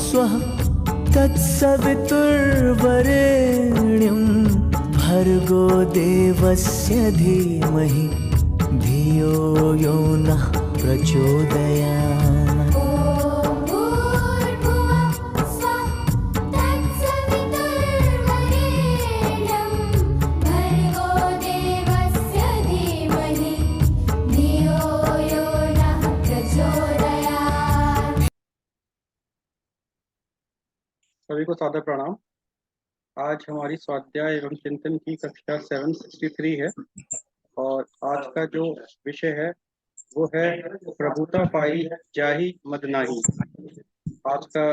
स्वः तत्सवितुर्वरेण्यं भर्गो देवस्य धीमहि धियो यो नः प्रचोदयात्। सभी को सादर प्रणाम। आज हमारी स्वाध्याय एवं चिंतन की कक्षा 763 है और आज का जो विषय है वो है प्रभुता पाई जाहि मद नाही। आज का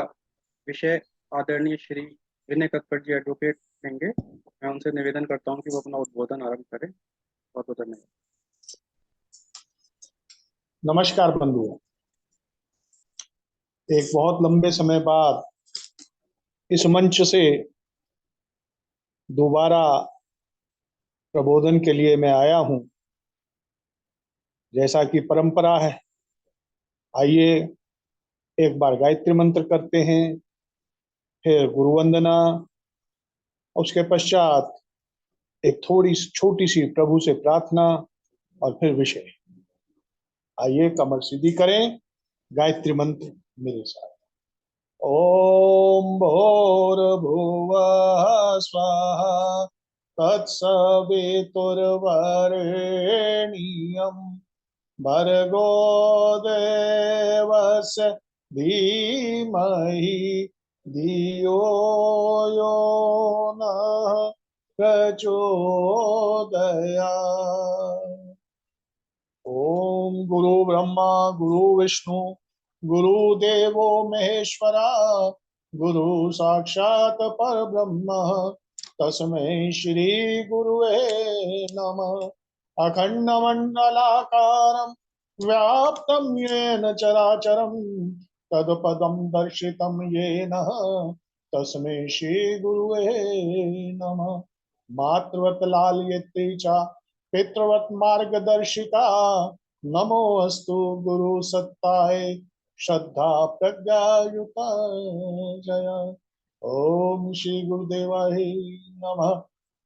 विषय आदरणीय श्री विनय कक्कड़ जी एडवोकेट देंगे। मैं उनसे निवेदन करता हूं कि वो अपना उद्बोधन आरंभ करें। बहुत बहुत धन्यवाद। नमस्कार बंधुओं, एक बहुत लंबे समय बाद इस मंच से दोबारा प्रबोधन के लिए मैं आया हूं। जैसा कि परंपरा है, आइए एक बार गायत्री मंत्र करते हैं, फिर गुरु वंदना, उसके पश्चात एक थोड़ी छोटी सी प्रभु से प्रार्थना और फिर विषय। आइए कमर सीधी करें, गायत्री मंत्र मेरे साथ। ओम भूर्भुवः स्वाहा तत्सवितुर्वरेण्यं भर्गो देवस्य धीमहि धियो यो नः प्रचोदयात्। ओम गुरु ब्रह्मा गुरु विष्णु गुरुदेवो महेश्वरा गुरु साक्षात् परब्रह्म तस्मै श्री गुरुवे नमः। अखंडमंडलाकारं व्याप्तं येन चराचरं तत्पदं दर्शितं येन तस्मै श्री गुरुवे नमः। मातृवत् लालयते च पितृवत् मार्गदर्शिता नमो अस्तु गुरु सत्ताय श्रद्धा प्रज्ञायुता जय। ओम श्री गुरुदेवाय नमः।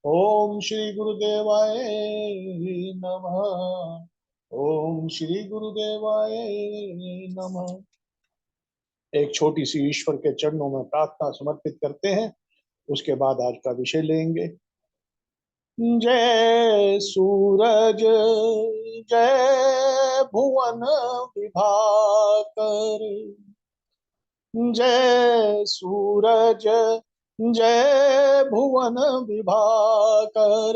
ओम श्री गुरुदेवाय नमः। ओम श्री गुरुदेवाय नमः। एक छोटी सी ईश्वर के चरणों में प्रार्थना समर्पित करते हैं, उसके बाद आज का विषय लेंगे। जय सूरज जय भुवन विभाकर, जय सूरज जय भुवन विभाकर,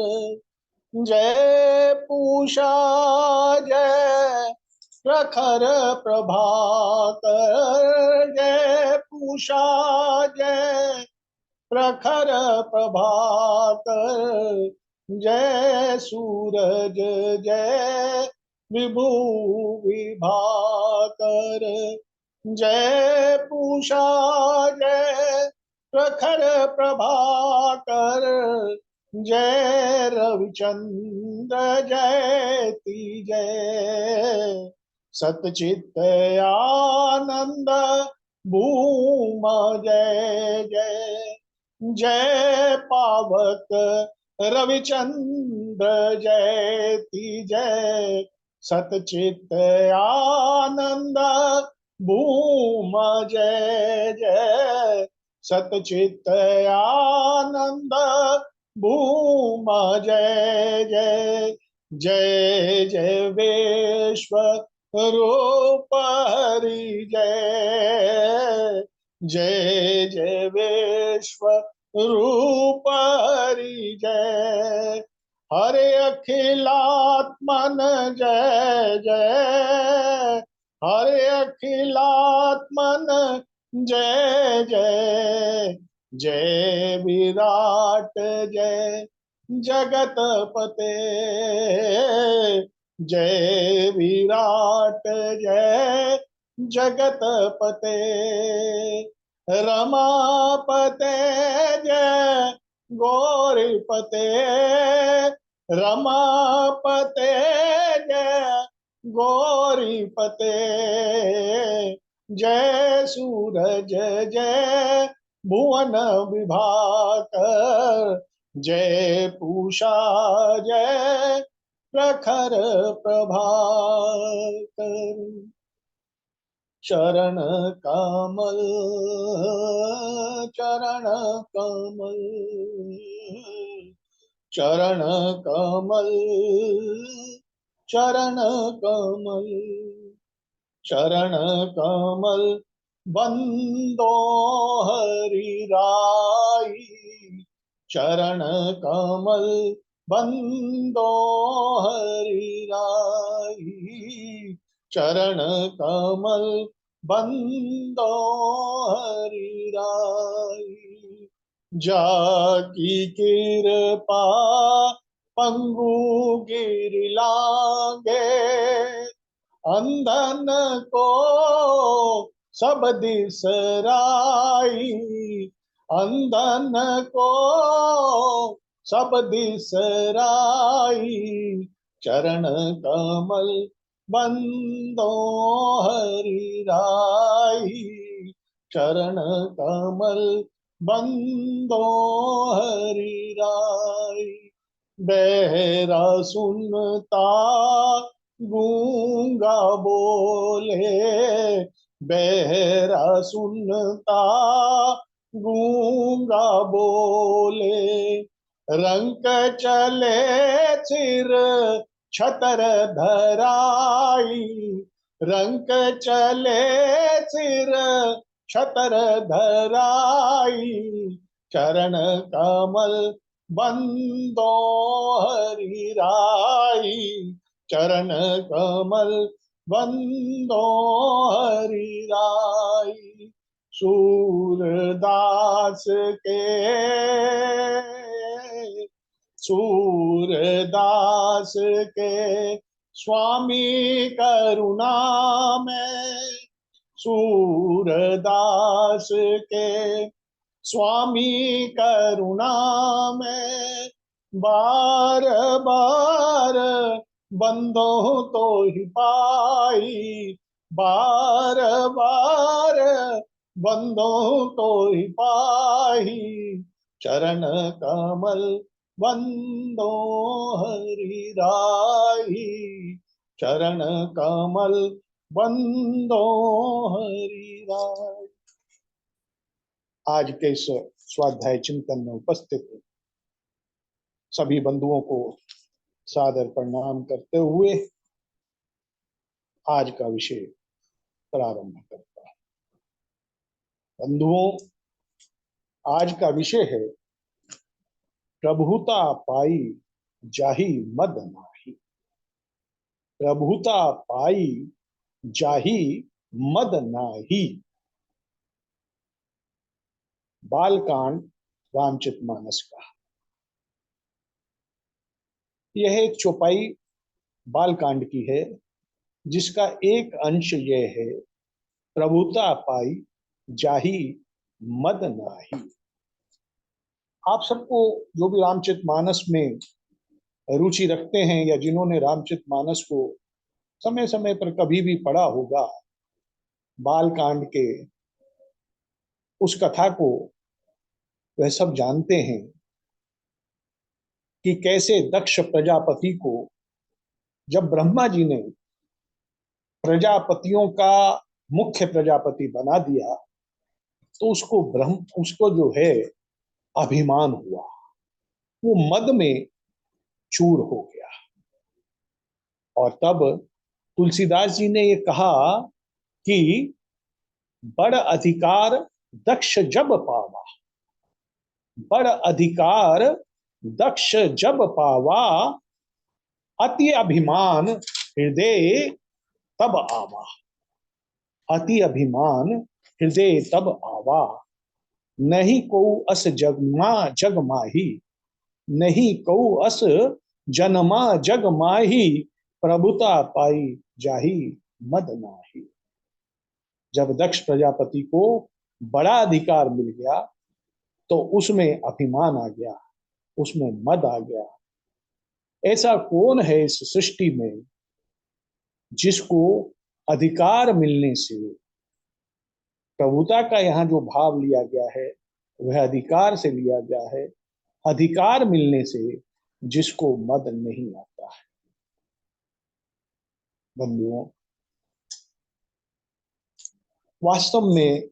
जय पूषा जय प्रखर प्रभाकर, जय पूषा जय प्रखर प्रभाकर, जय सूरज जय विभु विभाकर, जय पूषा जय प्रखर प्रभाकर, जय रविचंद्र जयति जय सतचित आनंद भूम जय जय, जय पावक रविचंद्र जयति जय सतचित आनंद भूम जय जय, सतचित आनंद भूम जय जय, जय जय विश्व रूप हरि जय, जय जय विश्व रूप हरि जय, हरे अखिलात्मन जय जय, हरे अखिलात्मन जय जय, जय विराट जय जगतपते, जय विराट जय जगतपते, रमापते जय गौरीपते, रमापते जय गौरीपते, जय सूरज जय भुवन विभाकर, जय पूषा जय प्रखर प्रभाकर। चरण कमल चरण कमल चरण कमल चरण कमल चरण कमल बंदो हरि राई, चरण कमल बंदो हरि राई, चरण कमल बंदो हरि राई। जाकी कृपा पंगु गिर लागे, अंधन को सब दिसराई, अंधन को सब दिसराई, चरण कमल बंदो हरि राई, चरण कमल बंदो हरि राई। बहरा सुनता गूंगा बोले, बहरा सुनता गूंगा बोले, रंक चले सिर छतर धराई, रंक चले सिर छतर धराई, चरण कमल बंदो हरि राई, चरण कमल बंदो हरि राई। सूरदास के सूरदास के स्वामी करुणा में, सूरदास के स्वामी करुणा में, बार बार बंदों तो ही पाई, बार बार बंदों तो ही पाई, चरण कमल बंदो हरि राई, चरण कमल बंदो हरि राई। आज के इस स्वाध्याय चिंतन में उपस्थित सभी बंधुओं को सादर प्रणाम करते हुए आज का विषय प्रारंभ करता हूं। बंधुओं, आज का विषय है प्रभुता पाई जाहि मद नाही, प्रभुता पाई जाहि मद नाही। बालकांड रामचरितमानस का यह एक चौपाई बालकांड की है, जिसका एक अंश यह है, प्रभुता पाई जाहि मद नाही। आप सबको जो भी रामचरितमानस में रुचि रखते हैं या जिन्होंने रामचरितमानस को समय समय पर कभी भी पढ़ा होगा, बालकांड के उस कथा को वह सब जानते हैं कि कैसे दक्ष प्रजापति को जब ब्रह्मा जी ने प्रजापतियों का मुख्य प्रजापति बना दिया तो उसको जो है अभिमान हुआ, वो मद में चूर हो गया। और तब तुलसीदास जी ने ये कहा कि बड़ अधिकार दक्ष जब पावा, बड़ अधिकार दक्ष जब पावा, अति अभिमान हृदय तब आवा, अति अभिमान हृदय तब आवा। नहीं को अस जग माही, नहीं को अस जनमा जग माही, प्रभुता पाई जाहि मद नाही। जब दक्ष प्रजापति को बड़ा अधिकार मिल गया तो उसमें अभिमान आ गया, उसमें मद आ गया। ऐसा कौन है इस सृष्टि में जिसको अधिकार मिलने से प्रभुता का यहाँ जो भाव लिया गया है वह अधिकार से लिया गया है। अधिकार मिलने से जिसको मद नहीं आता है। बंधुओं, वास्तव में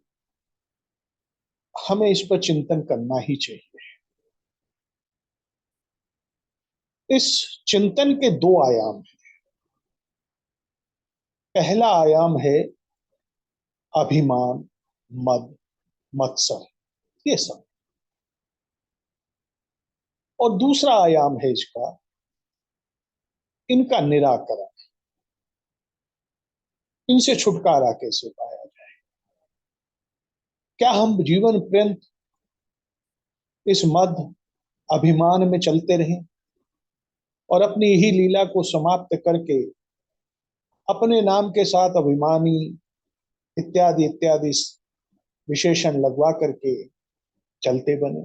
हमें इस पर चिंतन करना ही चाहिए। इस चिंतन के दो आयाम हैं। पहला आयाम है अभिमान, मद, मत्सर, ये सब। और दूसरा आयाम है इसका, इनका निराकरण, इनसे छुटकारा कैसे पाया जाए। क्या हम जीवन पर्यंत इस मद, अभिमान में चलते रहें और अपनी ही लीला को समाप्त करके अपने नाम के साथ अभिमानी इत्यादि इत्यादि विशेषण लगवा करके चलते बने,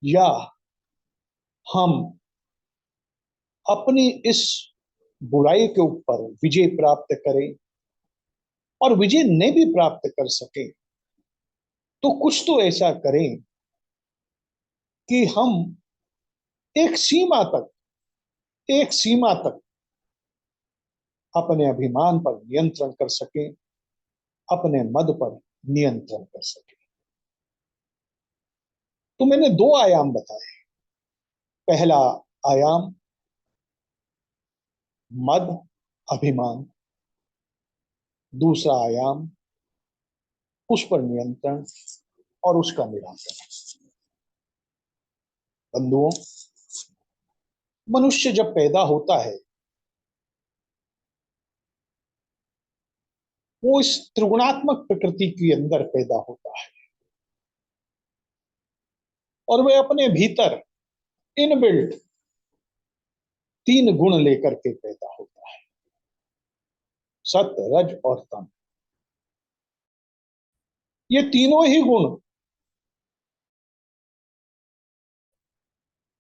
या हम अपनी इस बुराई के ऊपर विजय प्राप्त करें, और विजय नहीं भी प्राप्त कर सके तो कुछ तो ऐसा करें कि हम एक सीमा तक, एक सीमा तक अपने अभिमान पर नियंत्रण कर सकें, अपने मद पर नियंत्रण कर सकें। तो मैंने दो आयाम बताए। पहला आयाम मद, अभिमान। दूसरा आयाम उस पर नियंत्रण और उसका निराकरण। बंधुओं, मनुष्य जब पैदा होता है वो इस त्रिगुणात्मक प्रकृति के अंदर पैदा होता है, और वह अपने भीतर इनबिल्ट तीन गुण लेकर के पैदा होता है, सत्य, रज और तम। ये तीनों ही गुण,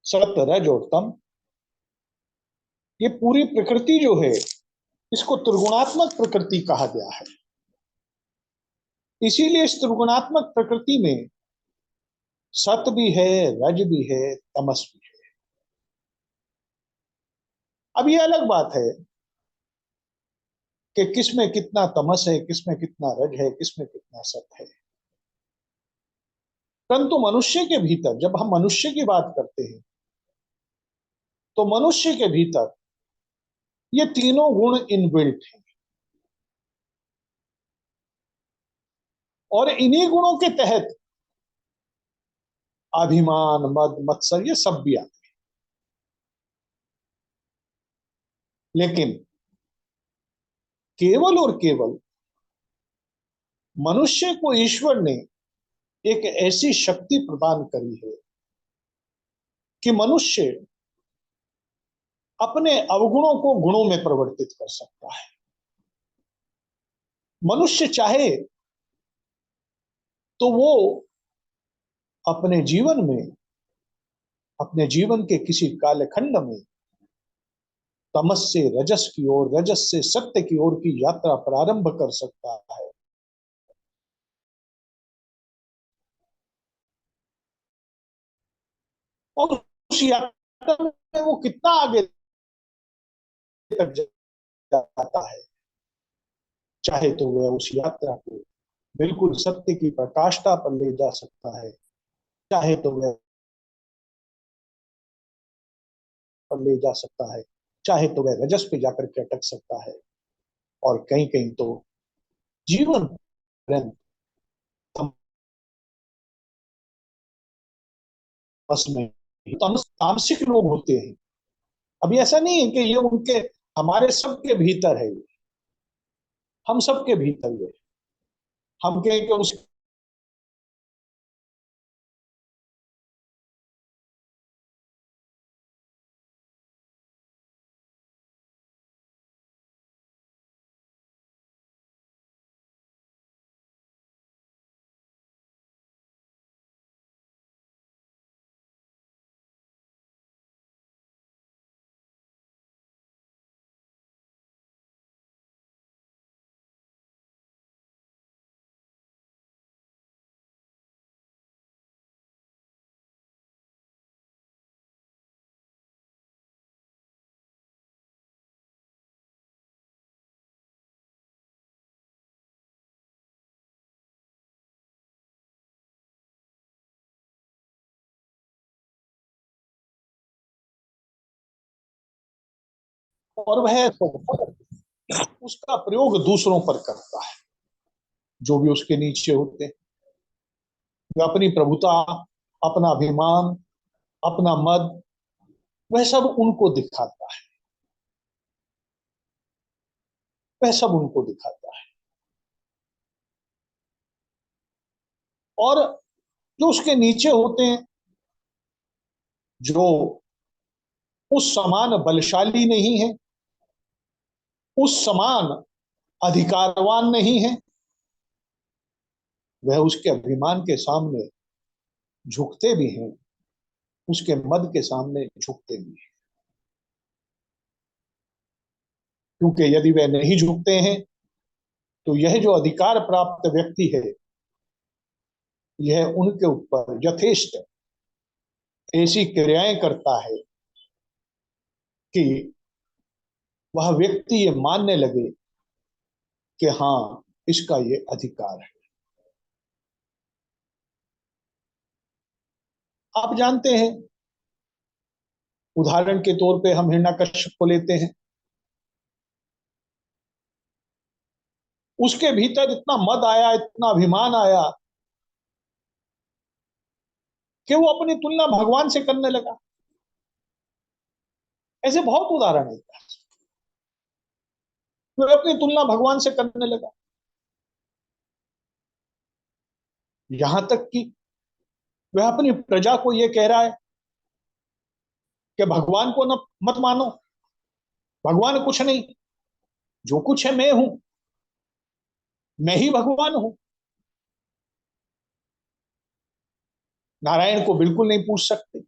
सत्य, रज और तम, ये पूरी प्रकृति जो है इसको त्रिगुणात्मक प्रकृति कहा गया है। इसीलिए इस त्रिगुणात्मक प्रकृति में सत भी है, रज भी है, तमस भी है। अब यह अलग बात है कि किसमें कितना तमस है, किसमें कितना रज है, किसमें कितना सत है। परंतु मनुष्य के भीतर, जब हम मनुष्य की बात करते हैं तो मनुष्य के भीतर ये तीनों गुण इनबिल्ट हैं, और इन्हीं गुणों के तहत अभिमान, मद, मत्सर ये सब भी आते हैं। लेकिन केवल और केवल मनुष्य को ईश्वर ने एक ऐसी शक्ति प्रदान करी है कि मनुष्य अपने अवगुणों को गुणों में परिवर्तित कर सकता है। मनुष्य चाहे तो वो अपने जीवन में, अपने जीवन के किसी कालखंड में तमस से रजस की ओर, रजस से सत्य की ओर की यात्रा प्रारंभ कर सकता है, और उस यात्रा में वो कितना आगे तक जाता है, चाहे तो वह उस यात्रा को बिल्कुल सत्य की प्रकाष्ठा पर ले जा सकता है, चाहे तो वह पर ले जा सकता है, चाहे तो वह रजस पे जाकर के अटक सकता है, और कहीं कहीं तो जीवन पर्यंत तमस में, तामसिक लोग होते हैं। अभी ऐसा नहीं है कि ये उनके, हमारे सबके भीतर है, हम सबके भीतर है। हम कहें कि उस और वह उसका प्रयोग दूसरों पर करता है। जो भी उसके नीचे होते हैं, वह अपनी प्रभुता, अपना अभिमान, अपना मद, वह सब उनको दिखाता है, वह सब उनको दिखाता है। और जो उसके नीचे होते हैं, जो उस समान बलशाली नहीं है, उस समान अधिकारवान नहीं है, वह उसके अभिमान के सामने झुकते भी हैं, उसके मद के सामने झुकते भी हैं। क्योंकि यदि वह नहीं झुकते हैं तो यह जो अधिकार प्राप्त व्यक्ति है, यह उनके ऊपर यथेष्ट ऐसी क्रियाएं करता है कि वह व्यक्ति ये मानने लगे कि हाँ, इसका ये अधिकार है। आप जानते हैं, उदाहरण के तौर पे हम हिरण्यकश्यप को लेते हैं। उसके भीतर इतना मद आया, इतना अभिमान आया कि वो अपनी तुलना भगवान से करने लगा। ऐसे बहुत उदाहरण है। वो अपनी तुलना भगवान से करने लगा, यहां तक कि वह अपनी प्रजा को यह कह रहा है कि भगवान को न मत मानो, भगवान कुछ नहीं, जो कुछ है मैं हूं, मैं ही भगवान हूं। नारायण को बिल्कुल नहीं पूछ सकते,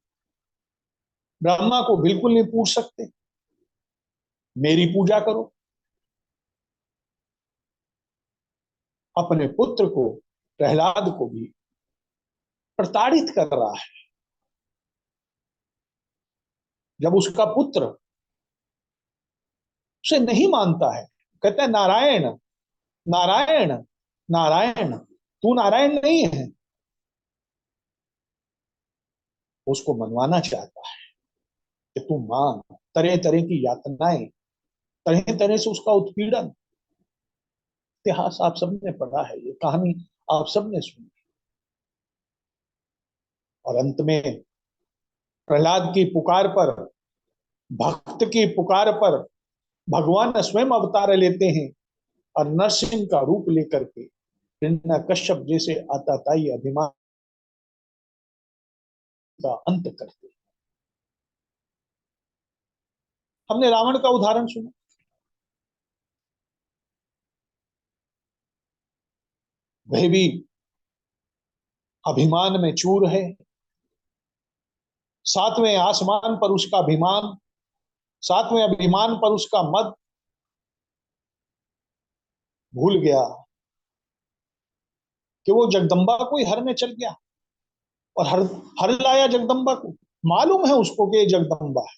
ब्रह्मा को बिल्कुल नहीं पूछ सकते, मेरी पूजा करो। अपने पुत्र को, प्रहलाद को भी प्रताड़ित कर रहा है। जब उसका पुत्र उसे नहीं मानता है, कहता है नारायण नारायण नारायण, तू नारायण नहीं है, उसको मनवाना चाहता है कि तू मान। तरह तरह की यातनाएं, तरह तरह से उसका उत्पीड़न, इतिहास आप सबने पढ़ा है, ये कहानी आप सबने सुनी। और अंत में प्रहलाद की पुकार पर, भक्त की पुकार पर भगवान स्वयं अवतार लेते हैं और नरसिंह का रूप लेकर के हिरण्यकश्यप जैसे आताताई अभिमान का अंत करते हैं। हमने रावण का उदाहरण सुना। वह भी अभिमान में चूर है, सातवें आसमान पर उसका अभिमान, सातवें अभिमान पर उसका मद, भूल गया कि वो जगदम्बा को ही हरने चल गया और हर लाया जगदम्बा को। मालूम है उसको कि ये जगदम्बा है,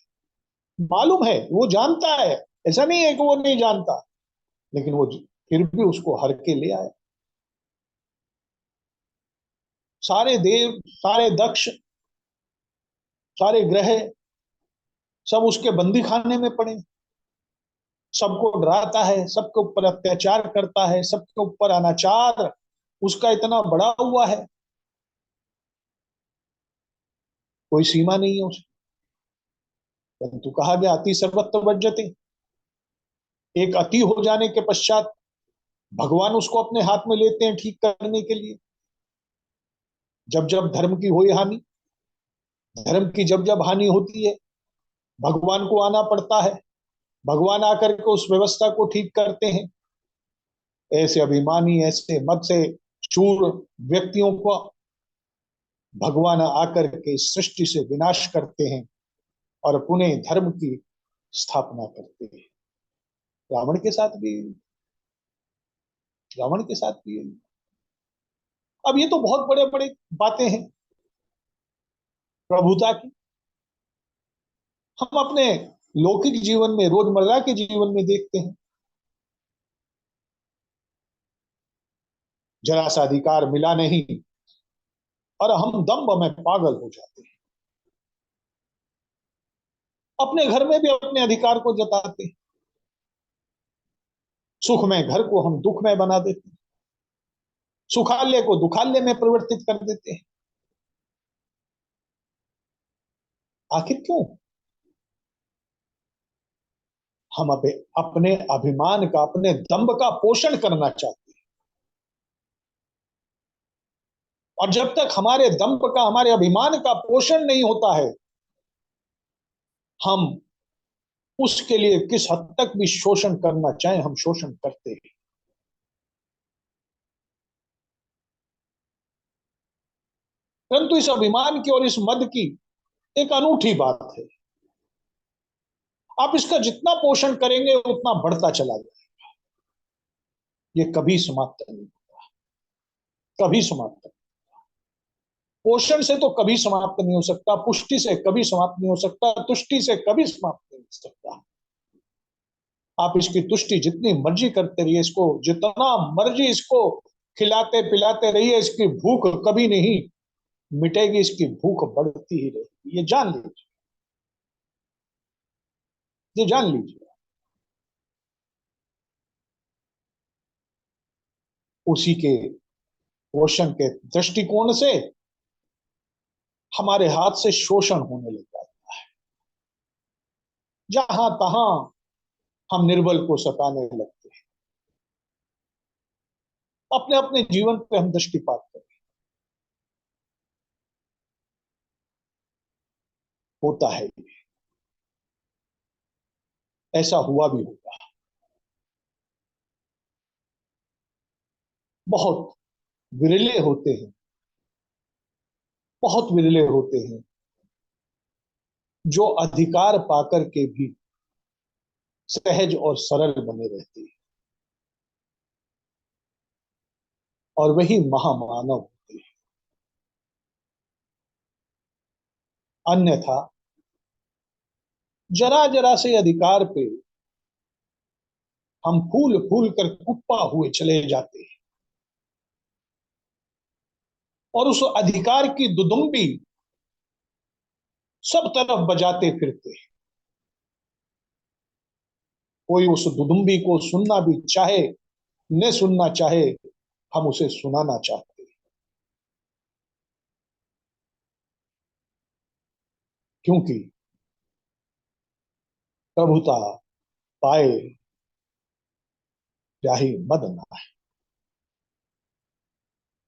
मालूम है, वो जानता है, ऐसा नहीं है कि वो नहीं जानता, लेकिन वो फिर भी उसको हर के ले आया। सारे देव, सारे दक्ष, सारे ग्रह सब उसके बंदी खाने में पड़े, सबको डराता है, सबके ऊपर अत्याचार करता है, सबके ऊपर अनाचार उसका इतना बड़ा हुआ है, कोई सीमा नहीं है उसकी। परंतु कहा गया अति सर्वत्र वर्जते, एक अति हो जाने के पश्चात भगवान उसको अपने हाथ में लेते हैं ठीक करने के लिए। जब जब धर्म की हुई हानि, धर्म की जब जब हानि होती है, भगवान को आना पड़ता है, भगवान आकर के उस व्यवस्था को ठीक करते हैं। ऐसे अभिमानी, ऐसे मत से चूर व्यक्तियों को भगवान आकर के सृष्टि से विनाश करते हैं और पुनः धर्म की स्थापना करते हैं। रावण के साथ भी, रावण के साथ भी। अब ये तो बहुत बड़े बड़े बातें हैं प्रभुता की, हम अपने लौकिक जीवन में, रोजमर्रा के जीवन में देखते हैं। जरा सा अधिकार मिला नहीं और हम दंभ में पागल हो जाते हैं, अपने घर में भी अपने अधिकार को जताते हैं। सुखमय घर को हम दुखमय बना देते हैं, सुखालय को दुखालय में परिवर्तित कर देते हैं। आखिर क्यों? हम अपने अभिमान का, अपने दंभ का पोषण करना चाहते हैं। और जब तक हमारे दंभ का, हमारे अभिमान का पोषण नहीं होता है, हम उसके लिए किस हद तक भी शोषण करना चाहें, हम शोषण करते हैं। परंतु इस अभिमान की और इस मद की एक अनूठी बात है, आप इसका जितना पोषण करेंगे उतना बढ़ता चला जाएगा। ये कभी समाप्त नहीं होगा, कभी समाप्त नहीं। पोषण से तो कभी समाप्त नहीं हो सकता, पुष्टि से कभी समाप्त नहीं हो सकता, तुष्टि से कभी समाप्त नहीं हो सकता। आप इसकी तुष्टि जितनी मर्जी करते रहिए, इसको जितना मर्जी इसको खिलाते पिलाते रहिए, इसकी भूख कभी नहीं मिटेगी, इसकी भूख बढ़ती ही रहेगी। ये जान लीजिए, ये जान लीजिए। उसी के पोषण के दृष्टिकोण से हमारे हाथ से शोषण होने लग जाता है। जहां तहां हम निर्बल को सताने लगते हैं, अपने अपने जीवन पे हम दृष्टिपात करें। होता है, ऐसा हुआ भी होगा। बहुत विरले होते हैं, बहुत विरले होते हैं जो अधिकार पाकर के भी सहज और सरल बने रहते हैं, और वही महामानव होते हैं। अन्यथा जरा जरा से अधिकार पे हम फूल फूल कर कुप्पा हुए चले जाते हैं, और उस अधिकार की दुदुम्बी सब तरफ बजाते फिरते हैं। कोई उस दुदुम्बी को सुनना भी चाहे न सुनना चाहे, हम उसे सुनाना चाहते हैं। क्योंकि प्रभुता पाए चाहे मद ना आए,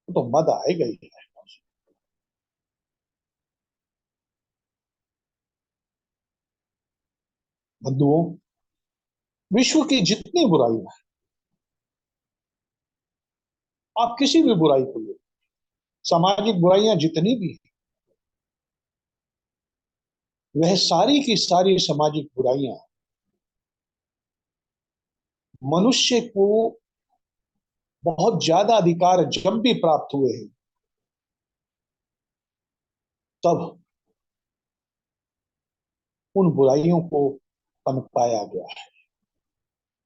तो मद आएगा ही है। बंधुओं, विश्व की जितनी बुराइयां हैं, आप किसी भी बुराई को ले, सामाजिक बुराइयां जितनी भी हैं, वह सारी की सारी सामाजिक बुराइयां मनुष्य को बहुत ज्यादा अधिकार जब भी प्राप्त हुए हैं, तब उन बुराइयों को पनपाया गया है,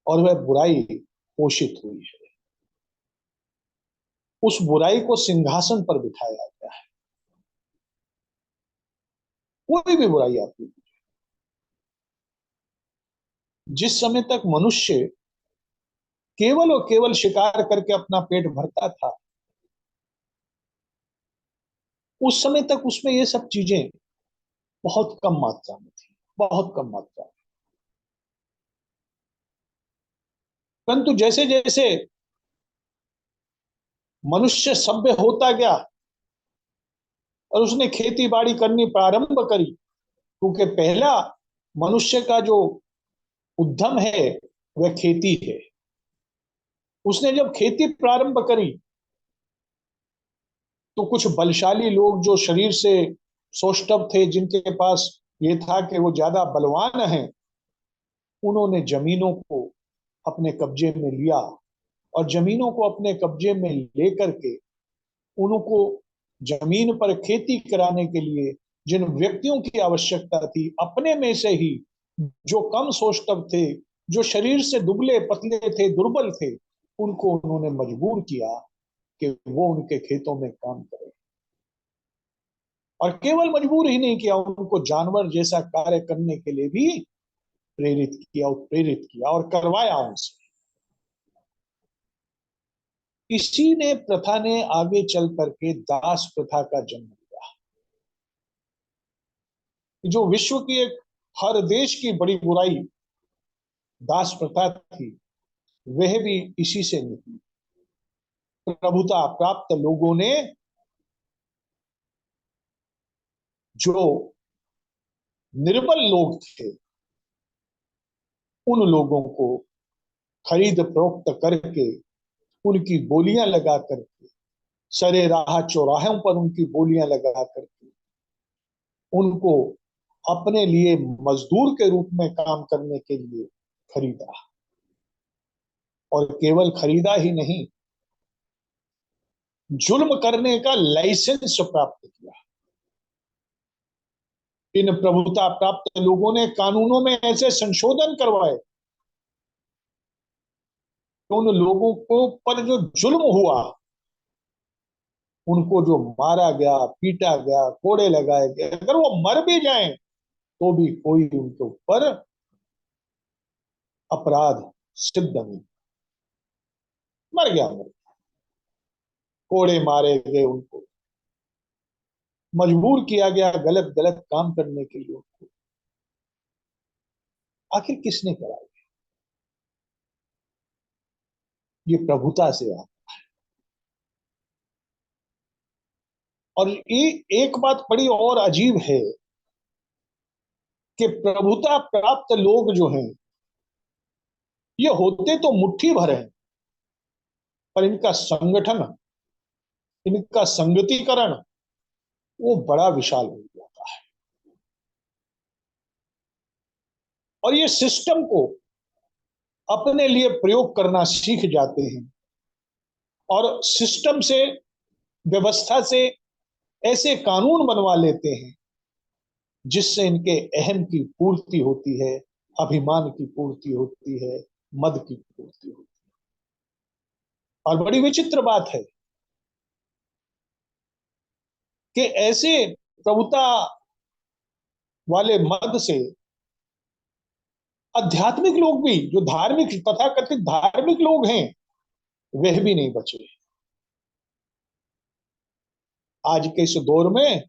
और वह बुराई पोषित हुई है। उस बुराई को सिंहासन पर बिठाया गया है। कोई भी बुराई आती, जिस समय तक मनुष्य केवल और केवल शिकार करके अपना पेट भरता था, उस समय तक उसमें ये सब चीजें बहुत कम मात्रा में थी, बहुत कम मात्रा में। परंतु जैसे जैसे मनुष्य सभ्य होता गया और उसने खेती बाड़ी करनी प्रारंभ करी, क्योंकि पहला मनुष्य का जो उद्यम है वह खेती है। उसने जब खेती प्रारंभ करी, तो कुछ बलशाली लोग जो शरीर से सौष्ठव थे, जिनके पास ये था कि वो ज्यादा बलवान हैं, उन्होंने जमीनों को अपने कब्जे में लिया, और जमीनों को अपने कब्जे में लेकर के उनको जमीन पर खेती कराने के लिए जिन व्यक्तियों की आवश्यकता थी, अपने में से ही जो कम सौष्ठव थे, जो शरीर से दुबले पतले थे, दुर्बल थे, उनको उन्होंने मजबूर किया कि वो उनके खेतों में काम करें। और केवल मजबूर ही नहीं किया, उनको जानवर जैसा कार्य करने के लिए भी प्रेरित किया, उत्प्रेरित किया और करवाया उनसे। इसी ने प्रथा ने आगे चल करके दास प्रथा का जन्म दिया, जो विश्व की एक हर देश की बड़ी बुराई दास प्रथा थी, वह भी इसी से निकली। प्रभुता प्राप्त लोगों ने जो निर्बल लोग थे उन लोगों को खरीद फरोख्त करके, उनकी बोलियां लगा करके, सरे राह चौराहों पर उनकी बोलियां लगा करके उनको अपने लिए मजदूर के रूप में काम करने के लिए खरीदा, और केवल खरीदा ही नहीं, जुल्म करने का लाइसेंस प्राप्त किया। इन प्रभुता प्राप्त लोगों ने कानूनों में ऐसे संशोधन करवाए, उन लोगों को पर जो जुल्म हुआ, उनको जो मारा गया, पीटा गया, कोड़े लगाए गए, अगर वो मर भी जाएं तो भी कोई उनके ऊपर अपराध सिद्ध नहीं। मर गया, कोड़े मारे गए, उनको मजबूर किया गया गलत गलत काम करने के लिए। उनको आखिर किसने कराया? ये प्रभुता से आ। और ये एक बात बड़ी और अजीब है कि प्रभुता प्राप्त लोग जो हैं, ये होते तो मुट्ठी भर हैं, पर इनका संगठन, इनका संगतिकरण वो बड़ा विशाल हो जाता है। और ये सिस्टम को अपने लिए प्रयोग करना सीख जाते हैं, और सिस्टम से, व्यवस्था से ऐसे कानून बनवा लेते हैं जिससे इनके अहम की पूर्ति होती है, अभिमान की पूर्ति होती है, मद की पूर्ति होती है। और बड़ी विचित्र बात है कि ऐसे प्रभुता वाले मद से आध्यात्मिक लोग भी, जो धार्मिक, तथाकथित धार्मिक लोग हैं, वह भी नहीं बचे। आज के इस दौर में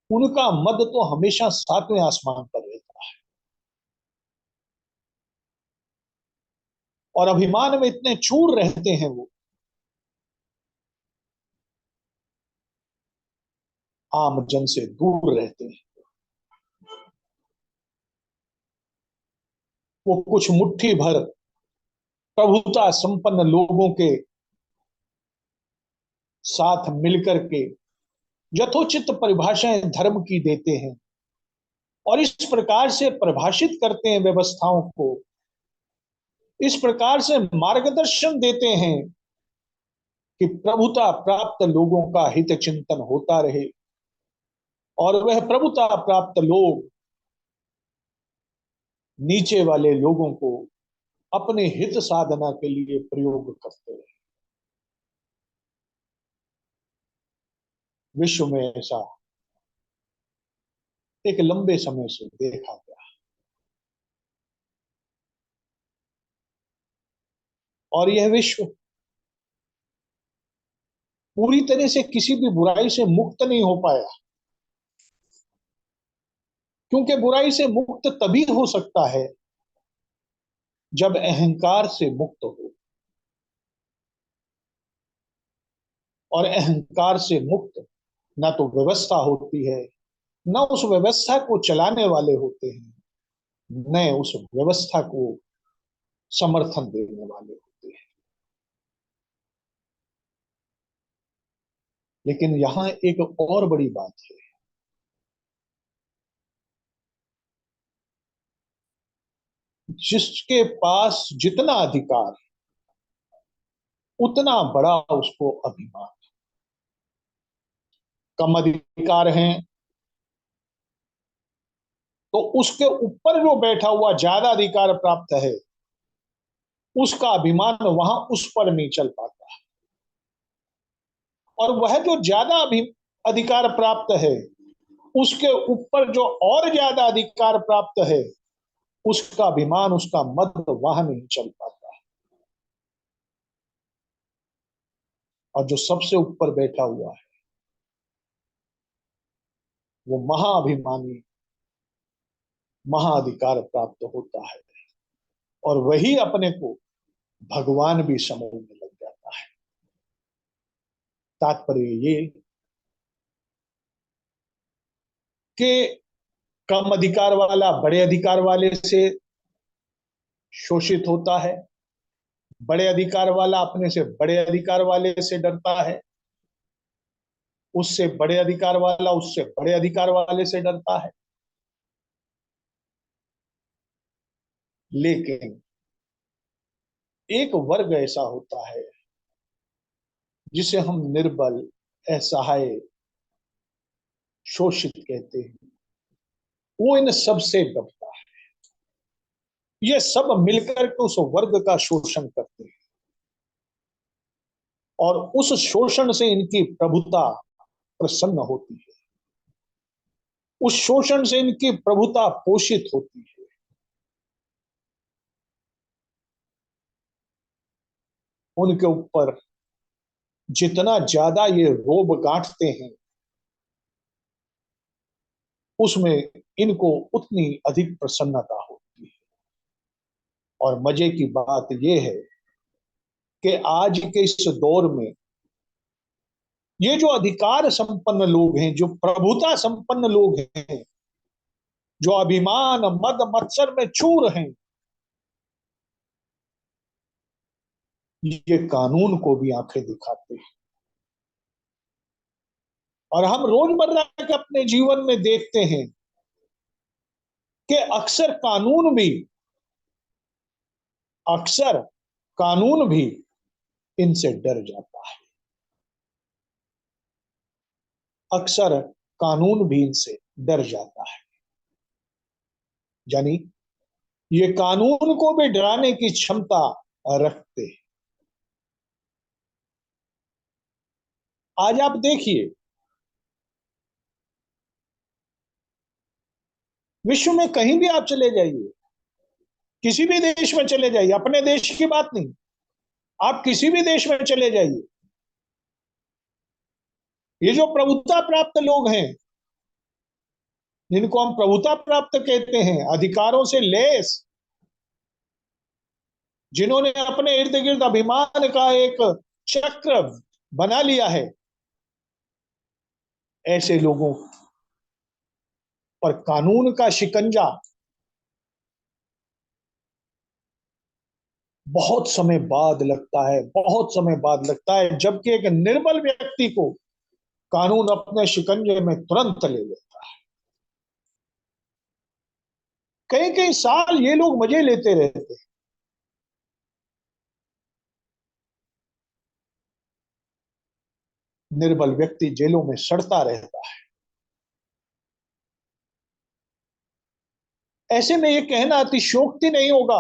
उनका मद तो हमेशा सातवें आसमान पर रहता है, और अभिमान में इतने चूर रहते हैं वो, आम जन से दूर रहते हैं। वो कुछ मुट्ठी भर प्रभुता संपन्न लोगों के साथ मिलकर के यथोचित परिभाषाएं धर्म की देते हैं, और इस प्रकार से परिभाषित करते हैं व्यवस्थाओं को, इस प्रकार से मार्गदर्शन देते हैं कि प्रभुता प्राप्त लोगों का हित चिंतन होता रहे, और वह प्रभुता प्राप्त लोग नीचे वाले लोगों को अपने हित साधना के लिए प्रयोग करते रहे। विश्व में ऐसा एक लंबे समय से देखा गया, और यह विश्व पूरी तरह से किसी भी बुराई से मुक्त नहीं हो पाया, क्योंकि बुराई से मुक्त तभी हो सकता है जब अहंकार से मुक्त हो, और अहंकार से मुक्त ना तो व्यवस्था होती है, न उस व्यवस्था को चलाने वाले होते हैं, न उस व्यवस्था को समर्थन देने वाले होते हैं। लेकिन यहां एक और बड़ी बात है, जिसके पास जितना अधिकार उतना बड़ा उसको अभिमान। कम अधिकार हैं तो उसके ऊपर जो बैठा हुआ ज्यादा अधिकार प्राप्त है, उसका अभिमान वहां उस पर नहीं चल पाता, और वह जो ज्यादा अधिकार प्राप्त है, उसके ऊपर जो और ज्यादा अधिकार प्राप्त है, उसका अभिमान, उसका मद वहां नहीं चल पाता। और जो सबसे ऊपर बैठा हुआ है वो महाअभिमानी, महाअधिकार प्राप्त होता है और वही अपने को भगवान भी समझने लग जाता है। तात्पर्य ये कि कम अधिकार वाला बड़े अधिकार वाले से शोषित होता है, बड़े अधिकार वाला अपने से बड़े अधिकार वाले से डरता है, उससे बड़े अधिकार वाला उससे बड़े अधिकार वाले से डरता है। लेकिन एक वर्ग ऐसा होता है जिसे हम निर्बल, असहाय, शोषित कहते हैं, वो इन सब से डरता है। ये सब मिलकर के उस वर्ग का शोषण करते हैं और उस शोषण से इनकी प्रभुता प्रसन्न होती है, उस शोषण से इनकी प्रभुता पोषित होती है। उनके ऊपर जितना ज्यादा ये रोब गांठते हैं उसमें इनको उतनी अधिक प्रसन्नता होती है। और मजे की बात यह है कि आज के इस दौर में ये जो अधिकार संपन्न लोग हैं, जो प्रभुता संपन्न लोग हैं, जो अभिमान मद मत्सर में चूर हैं, ये कानून को भी आंखें दिखाते हैं। और हम रोजमर्रा के अपने जीवन में देखते हैं कि अक्सर कानून भी इनसे डर जाता है। अक्सर कानून भी इनसे डर जाता है। यानी ये कानून को भी डराने की क्षमता रखते हैं। आज आप देखिए, विश्व में कहीं भी आप चले जाइए, किसी भी देश में चले जाइए, अपने देश की बात नहीं, आप किसी भी देश में चले जाइए, ये जो प्रभुता प्राप्त लोग हैं, जिनको हम प्रभुता प्राप्त कहते हैं, अधिकारों से लेस, जिन्होंने अपने इर्द गिर्द अभिमान का एक चक्र बना लिया है, ऐसे लोगों पर कानून का शिकंजा बहुत समय बाद लगता है, बहुत समय बाद लगता है, जबकि एक निर्बल व्यक्ति को कानून अपने शिकंजे में तुरंत ले लेता है। कई कई साल ये लोग मजे लेते रहते हैं। निर्बल व्यक्ति जेलों में सड़ता रहता है। ऐसे में ये कहना अतिशयोक्ति नहीं होगा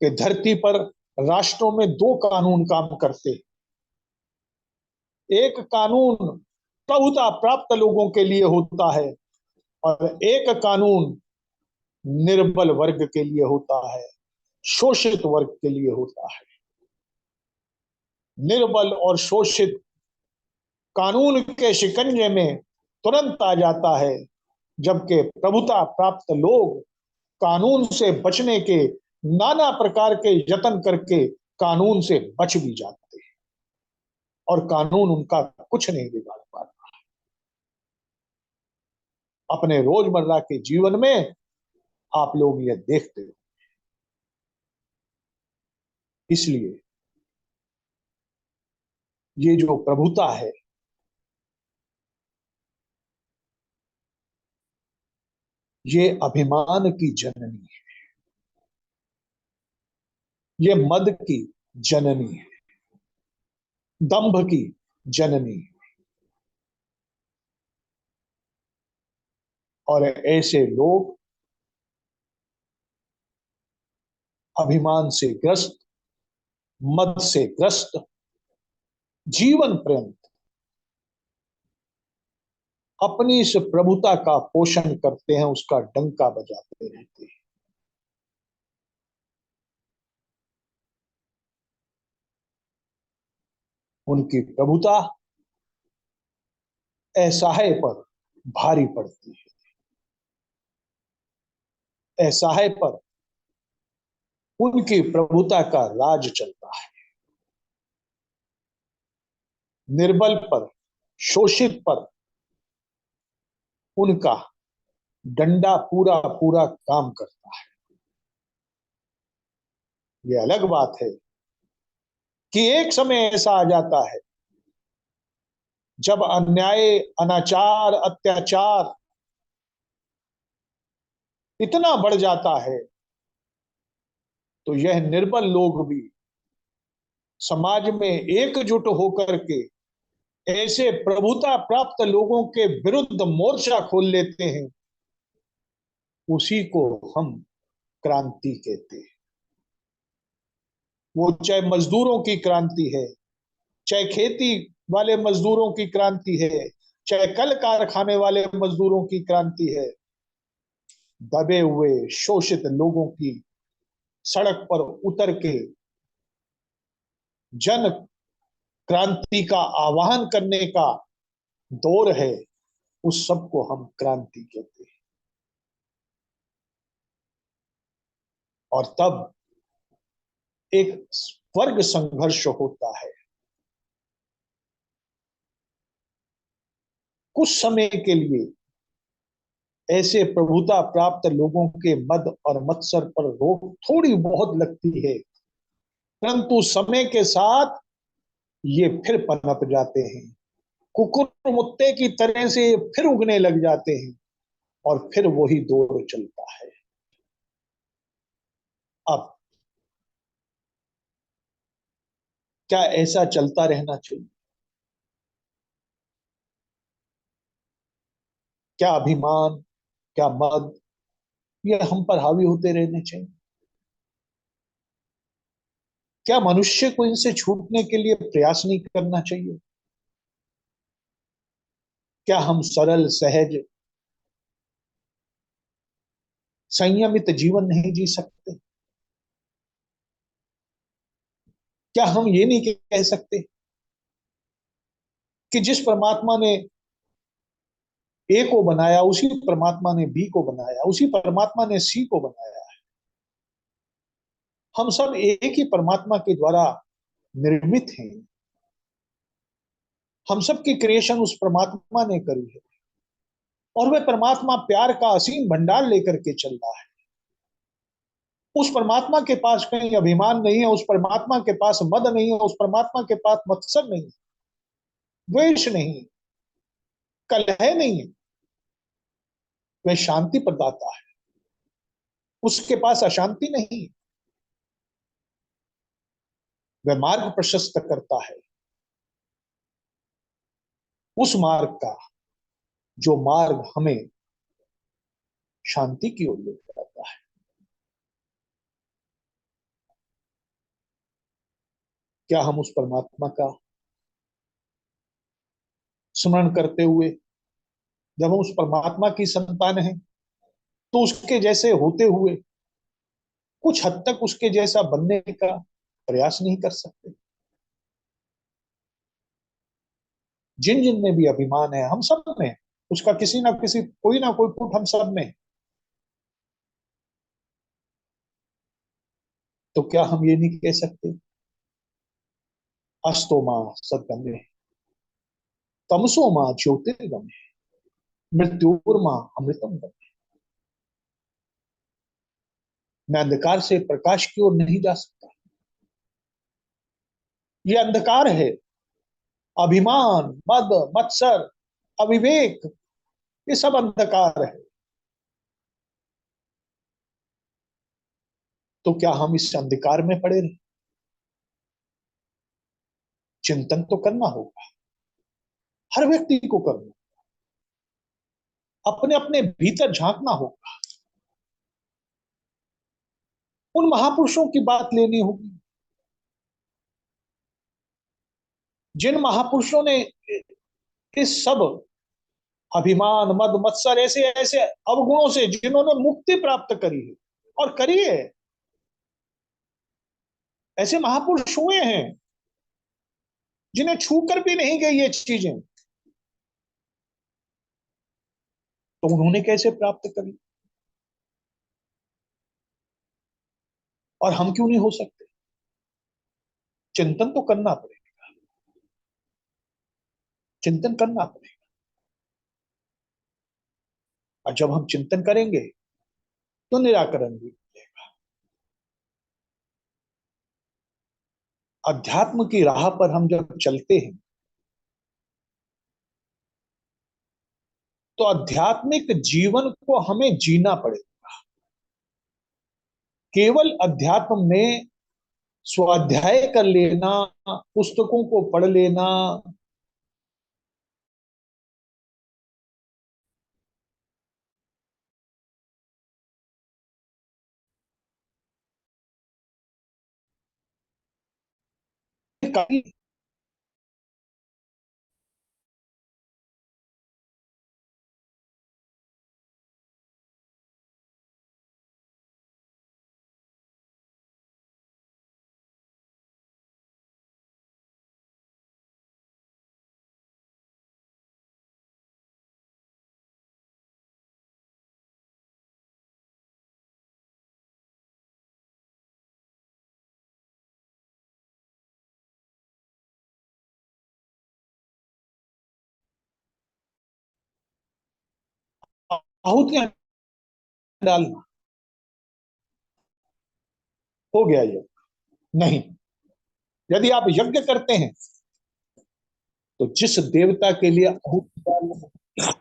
कि धरती पर राष्ट्रों में दो कानून काम करते। एक कानून प्रभुता प्राप्त लोगों के लिए होता है और एक कानून निर्बल वर्ग के लिए होता है, शोषित वर्ग के लिए होता है। निर्बल और शोषित कानून के शिकंजे में तुरंत आ जाता है, जबकि प्रभुता प्राप्त लोग कानून से बचने के नाना प्रकार के यत्न करके कानून से बच भी जाते हैं और कानून उनका कुछ नहीं बिगाड़ पाता। अपने रोजमर्रा के जीवन में आप लोग ये देखते हो। इसलिए ये जो प्रभुता है, ये अभिमान की जननी है, ये मद की जननी है, दंभ की जननी है। और ऐसे लोग अभिमान से ग्रस्त, मद से ग्रस्त जीवन पर्यंत अपनी इस प्रभुता का पोषण करते हैं, उसका डंका बजाते रहते हैं। उनकी प्रभुता असहाय पर भारी पड़ती है, असहाय पर उनकी प्रभुता का राज चलता है, निर्बल पर, शोषित पर उनका डंडा पूरा पूरा काम करता है। यह अलग बात है कि एक समय ऐसा आ जाता है जब अन्याय, अनाचार, अत्याचार इतना बढ़ जाता है तो यह निर्बल लोग भी समाज में एकजुट होकर के ऐसे प्रभुता प्राप्त लोगों के विरुद्ध मोर्चा खोल लेते हैं। उसी को हम क्रांति कहते हैं। वो चाहे मजदूरों की क्रांति है, चाहे खेती वाले मजदूरों की क्रांति है, चाहे कल कारखाने वाले मजदूरों की क्रांति है, दबे हुए शोषित लोगों की सड़क पर उतर के जन क्रांति का आह्वान करने का दौर है, उस सब को हम क्रांति कहते हैं। और तब एक वर्ग संघर्ष होता है। कुछ समय के लिए ऐसे प्रभुता प्राप्त लोगों के मद और मत्सर पर रोक थोड़ी बहुत लगती है, परंतु समय के साथ ये फिर पनप जाते हैं, कुकुर मुत्ते की तरह से फिर उगने लग जाते हैं और फिर वही दौर चलता है। अब क्या ऐसा चलता रहना चाहिए? क्या अभिमान, क्या मद, ये हम पर हावी होते रहने चाहिए? क्या मनुष्य को इनसे छूटने के लिए प्रयास नहीं करना चाहिए? क्या हम सरल, सहज, संयमित जीवन नहीं जी सकते? क्या हम ये नहीं कह सकते कि जिस परमात्मा ने ए को बनाया, उसी परमात्मा ने बी को बनाया, उसी परमात्मा ने सी को बनाया है। हम सब एक ही परमात्मा के द्वारा निर्मित हैं। हम सब की क्रिएशन उस परमात्मा ने करी है और वह परमात्मा प्यार का असीम भंडार लेकर के चल रहा है। उस परमात्मा के पास कहीं अभिमान नहीं है, उस परमात्मा के पास मद नहीं है, उस परमात्मा के पास मत्सर नहीं, द्वेष नहीं, कलह नहीं है। वह शांति प्रदाता है, उसके पास अशांति नहीं। वह मार्ग प्रशस्त करता है, उस मार्ग का जो मार्ग हमें शांति की ओर ले जाता है। क्या हम उस परमात्मा का स्मरण करते हुए, जब हम उस परमात्मा की संतान हैं, तो उसके जैसे होते हुए कुछ हद तक उसके जैसा बनने का प्रयास नहीं कर सकते? जिन जिन में भी अभिमान है, हम सब में उसका किसी ना किसी, कोई ना कोई फुट हम सब में। तो क्या हम ये नहीं कह सकते, अस्तो मां सद्गमे, तमसो मां ज्योतिर्गमे, मृत्युर्मा अमृतम गमे। मैं अंधकार से प्रकाश की ओर नहीं जा सकता। ये अंधकार है, अभिमान, मद, मत्सर, अविवेक, ये सब अंधकार है। तो क्या हम इस अंधकार में पड़े रहे? चिंतन तो करना होगा, हर व्यक्ति को करना, अपने अपने भीतर झांकना होगा, उन महापुरुषों की बात लेनी होगी जिन महापुरुषों ने इस सब अभिमान, मद, मत्सर, ऐसे ऐसे अवगुणों से जिन्होंने मुक्ति प्राप्त करी है और करी है, ऐसे महापुरुष हुए हैं जिन्हें छूकर भी नहीं गई ये चीजें, तो उन्होंने कैसे प्राप्त कर ली, और हम क्यों नहीं हो सकते? चिंतन तो करना पड़ेगा, चिंतन करना पड़ेगा। और जब हम चिंतन करेंगे तो निराकरण भी मिलेगा। अध्यात्म की राह पर हम जब चलते हैं तो आध्यात्मिक जीवन को हमें जीना पड़ेगा। केवल अध्यात्म में स्वाध्याय कर लेना, पुस्तकों को पढ़ लेना, काफी आहुतियां डालना हो गया ये? नहीं। यदि आप यज्ञ करते हैं तो जिस देवता के लिए आहुति डालना,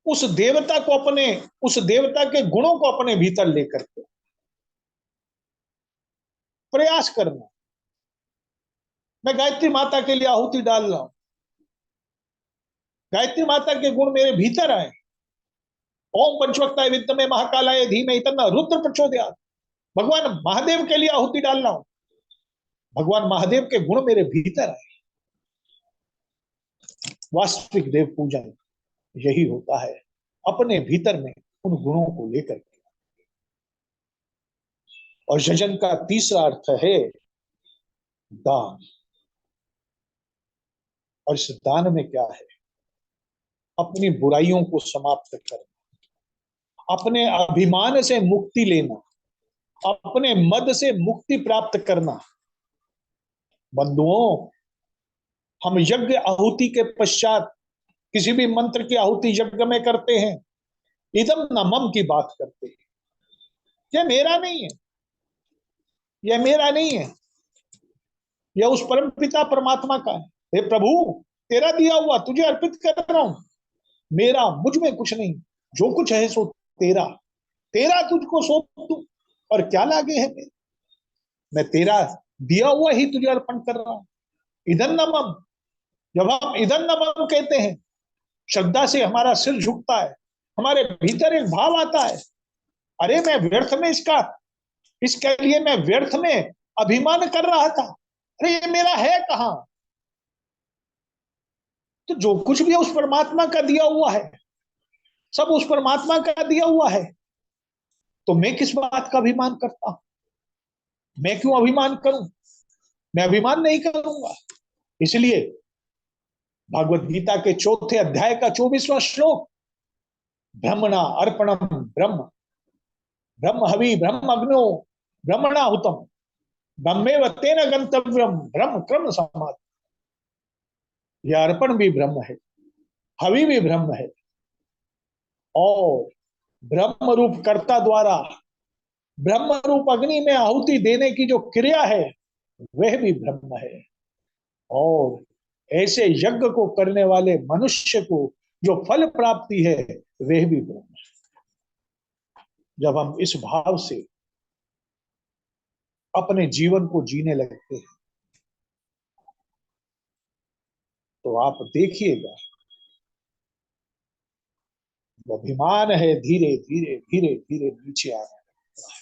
उस देवता को अपने, उस देवता के गुणों को अपने भीतर लेकर के प्रयास करना। मैं गायत्री माता के लिए आहुति डाल रहा हूं, गायत्री माता के गुण मेरे भीतर आए। ओम पंचवक्ताय विद्महे महाकालाय धीमहि तन्नः रुद्र प्रचोदयात्। भगवान महादेव के लिए आहुति डाल रहा हूं, भगवान महादेव के गुण मेरे भीतर आए। वास्तविक देव पूजन यही होता है, अपने भीतर में उन गुणों को लेकर के। और यजन का तीसरा अर्थ है दान। और इस दान में क्या है? अपनी बुराइयों को समाप्त करना, अपने अभिमान से मुक्ति लेना, अपने मद से मुक्ति प्राप्त करना। बंधुओं, हम यज्ञ आहुति के पश्चात किसी भी मंत्र की आहुति यज्ञ में करते हैं, इदम न मम की बात करते हैं। यह मेरा नहीं है, यह मेरा नहीं है, यह उस परम पिता परमात्मा का है। हे प्रभु, तेरा दिया हुआ तुझे अर्पित कर रहा हूं, मेरा मुझ में कुछ नहीं, जो कुछ है सो तेरा, तेरा तुझको सौंप दूं, और क्या लागे है मेरे? मैं तेरा दिया हुआ ही तुझे अर्पण कर रहा हूं। इदन नमम, जब हम इदन नमम कहते हैं, श्रद्धा से हमारा सिर झुकता है, हमारे भीतर एक भाव आता है, अरे मैं व्यर्थ में इसके लिए मैं व्यर्थ में अभिमान कर रहा था, अरे ये मेरा है कहां? तो जो कुछ भी उस परमात्मा का दिया हुआ है, सब उस परमात्मा का दिया हुआ है, तो मैं किस बात का अभिमान करता हूं? मैं क्यों अभिमान करूं? मैं अभिमान नहीं करूंगा। इसलिए भागवत गीता के चौथे अध्याय का 24वां श्लोक, ब्रह्मणा अर्पणम ब्रह्म, ब्रह्म हवि ब्रह्म अग्नो ब्रह्मणाहुतम, ब्रह्मेव तेन गंतव्यम ब्रह्म क्रम समाधि। यह अर्पण भी ब्रह्म है, हवि भी ब्रह्म है, और ब्रह्म रूप कर्ता द्वारा ब्रह्म रूप अग्नि में आहुति देने की जो क्रिया है वह भी ब्रह्म है। और ऐसे यज्ञ को करने वाले मनुष्य को जो फल प्राप्ति है वह भी ब्रह्म है। जब हम इस भाव से अपने जीवन को जीने लगते हैं तो आप देखिएगा, वो अभिमान है धीरे धीरे धीरे धीरे नीचे आने लगता है।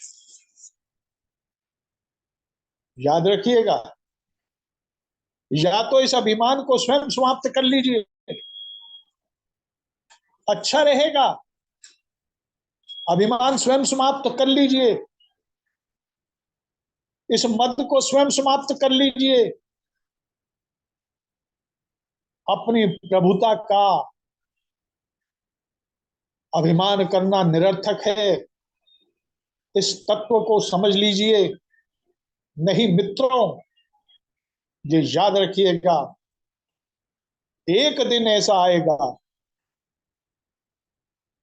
याद रखिएगा, या तो इस अभिमान को स्वयं समाप्त कर लीजिए, अच्छा रहेगा, अभिमान स्वयं समाप्त कर लीजिए, इस मद को स्वयं समाप्त कर लीजिए, अपनी प्रभुता का अभिमान करना निरर्थक है, इस तत्व को समझ लीजिए। नहीं मित्रों, ये याद रखिएगा, एक दिन ऐसा आएगा,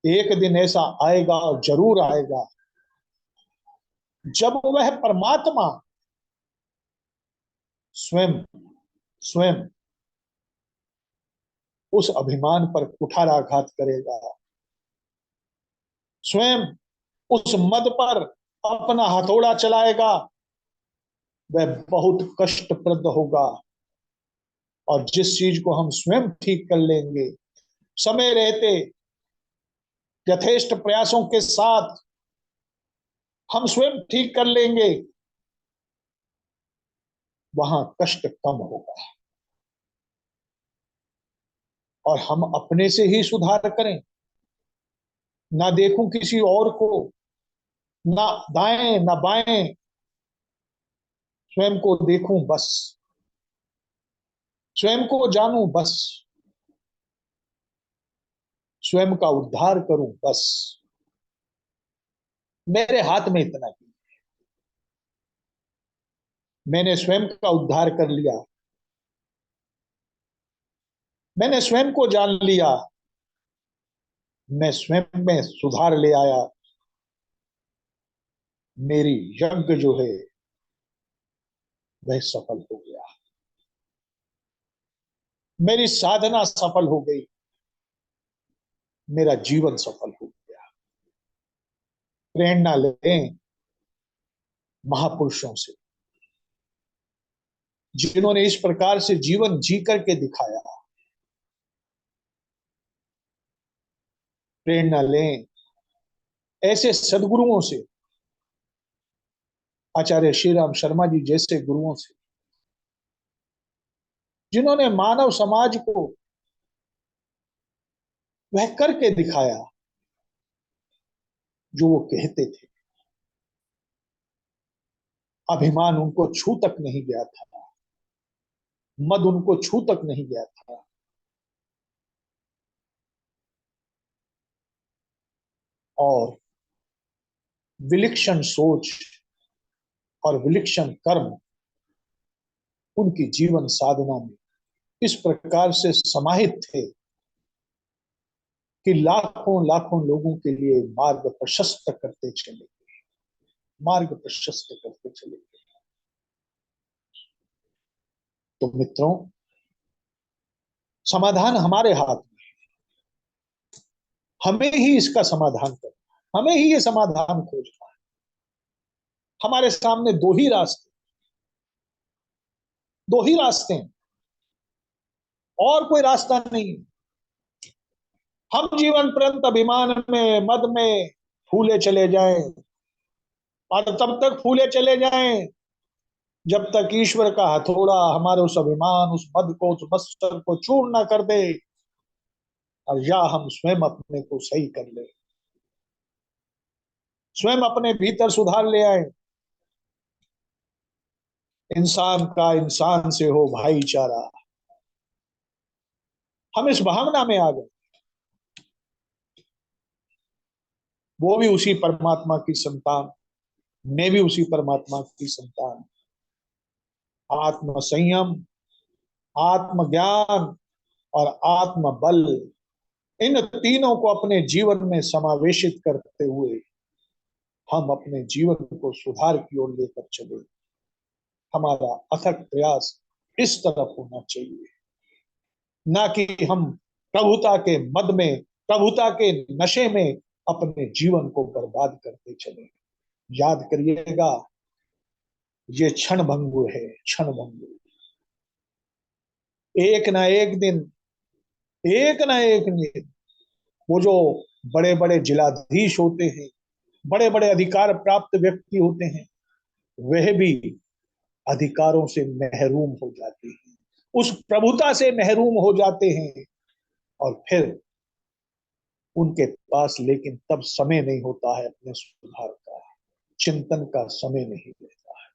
एक दिन ऐसा आएगा और जरूर आएगा, जब वह परमात्मा स्वयं स्वयं उस अभिमान पर कुठाराघात करेगा, स्वयं उस मद पर अपना हथौड़ा चलाएगा। वह बहुत कष्टप्रद होगा। और जिस चीज को हम स्वयं ठीक कर लेंगे, समय रहते यथेष्ट प्रयासों के साथ हम स्वयं ठीक कर लेंगे, वहां कष्ट कम होगा। और हम अपने से ही सुधार करें, ना देखूं किसी और को, ना दाएं ना बाएं, स्वयं को देखूं बस, स्वयं को जानूं बस, स्वयं का उद्धार करूं बस। मेरे हाथ में इतना ही, मैंने स्वयं का उद्धार कर लिया, मैंने स्वयं को जान लिया, मैं स्वयं में सुधार ले आया। मेरी यज्ञ जो है वह सफल हो गया, मेरी साधना सफल हो गई, मेरा जीवन सफल हो गया। प्रेरणा लें महापुरुषों से, जिन्होंने इस प्रकार से जीवन जी करके दिखाया। प्रेरणा लें ऐसे सदगुरुओं से, आचार्य श्री राम शर्मा जी जैसे गुरुओं से, जिन्होंने मानव समाज को वह करके दिखाया जो वो कहते थे। अभिमान उनको छू तक नहीं गया था, मद उनको छू तक नहीं गया था। और विलक्षण सोच और विलक्षण कर्म उनकी जीवन साधना में इस प्रकार से समाहित थे कि लाखों लाखों लोगों के लिए मार्ग प्रशस्त करते चले गए, मार्ग प्रशस्त करते चले गए। तो मित्रों, समाधान हमारे हाथ में, हमें ही इसका समाधान करना, हमें ही ये समाधान खोजना है। हमारे सामने दो ही रास्ते हैं, और कोई रास्ता नहीं। हम जीवन पर्यंत अभिमान में, मद में फूले चले जाएं, और तब तक फूले चले जाएं जब तक ईश्वर का हथौड़ा हमारे उस अभिमान, उस मद को, उस मत्सर को चूर ना कर दे, और या हम स्वयं अपने को सही कर ले, स्वयं अपने भीतर सुधार ले आए। इंसान का इंसान से हो भाईचारा, हम इस भावना में आ गए। वो भी उसी परमात्मा की संतान, मैं भी उसी परमात्मा की संतान। आत्म संयम, आत्म ज्ञान और आत्म बल, इन तीनों को अपने जीवन में समावेशित करते हुए हम अपने जीवन को सुधार की ओर लेकर चले। हमारा अथक प्रयास इस तरफ होना चाहिए, ना कि हम प्रभुता के मद में, प्रभुता के नशे में अपने जीवन को बर्बाद करते चले। याद करिएगा, ये क्षण भंगुर है, क्षण भंगुर। एक ना एक दिन, एक ना एक दिन वो जो बड़े बड़े जिलाधीश होते हैं, बड़े बड़े अधिकार प्राप्त व्यक्ति होते हैं, वह भी अधिकारों से महरूम हो जाते हैं, उस प्रभुता से महरूम हो जाते हैं। और फिर उनके पास लेकिन तब समय नहीं होता है अपने सुधार का, चिंतन का समय नहीं रहता है।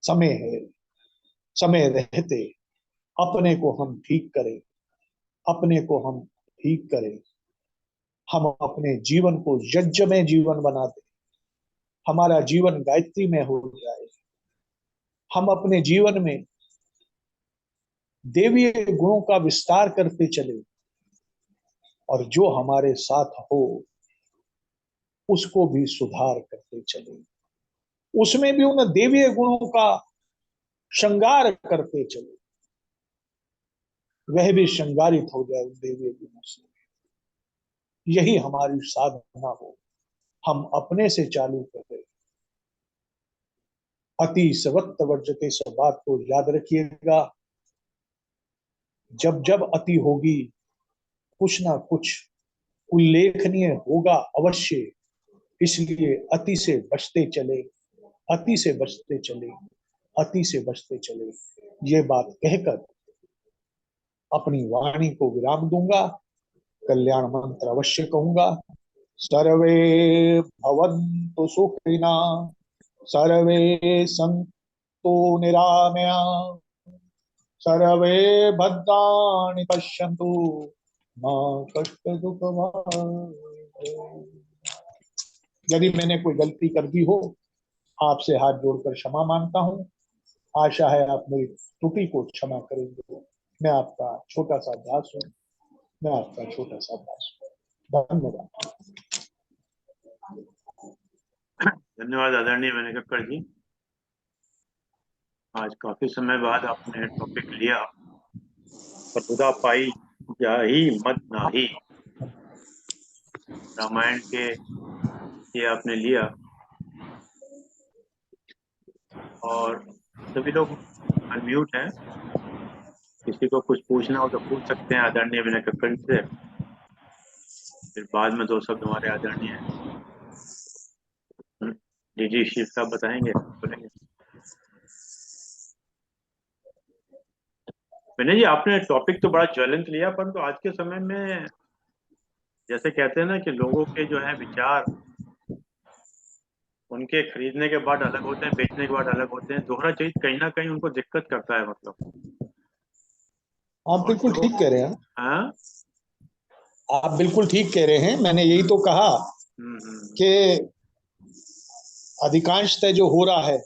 समय है, समय रहते अपने को हम ठीक करें, अपने को हम ठीक करें, हम अपने जीवन को यज्ञमय जीवन बना दें, हमारा जीवन गायत्री में हो जाए, हम अपने जीवन में देवीय गुणों का विस्तार करते चले, और जो हमारे साथ हो उसको भी सुधार करते चले, उसमें भी उन देवीय गुणों का श्रृंगार करते चले, वह भी श्रृंगारित हो जाए उन देवीय गुणों से। यही हमारी साधना हो, हम अपने से चालू करें। अति सवत्त वर्जते, सब बात को याद रखिएगा। जब जब अति होगी कुछ ना कुछ उल्लेखनीय होगा अवश्य, इसलिए अति से बचते चले, अति से बचते चले, अति से बचते चले। ये बात कहकर अपनी वाणी को विराम दूंगा, कल्याण मंत्र अवश्य कहूंगा। सर्वे भवन्तु सुखिना, सर्वे सन्तु निरामया, सर्वे भद्राणि पश्यन्तु मा कष्ट दुख भाग्। यदि मैंने कोई गलती कर दी हो, आपसे हाथ जोड़कर क्षमा मांगता हूं। आशा है आप मेरी त्रुटि को क्षमा करेंगे। मैं आपका छोटा सा दास हूं, मैं आपका छोटा सा दास हूं। धन्यवाद। धन्यवाद आदरणीय वेणुगोपाल जी। आज काफी समय बाद आपने टॉपिक लिया, प्रभुता पाई जाहि मत नाही, रामायण के ये आपने लिया। और सभी लोग अनम्यूट हैं, किसी को कुछ पूछना हो तो पूछ सकते हैं आदरणीय वेणुगोपाल से। फिर बाद में दो शब्द हमारे आदरणीय जी शिव साहब बताएंगे, बोलेंगे। विनय जी, आपने टॉपिक तो बड़ा ज्वलंत लिया, परंतु आज के समय में जैसे कहते हैं ना कि लोगों के जो है विचार, उनके खरीदने के बाद अलग होते हैं, बेचने के बाद अलग होते हैं। दोहरा चीज कहीं ना कहीं उनको दिक्कत करता है, मतलब। आप बिल्कुल ठीक कह रहे हैं। हाँ, आप बिल्कुल ठीक कह रहे हैं। मैंने यही तो कहा कि अधिकांशतः जो हो रहा है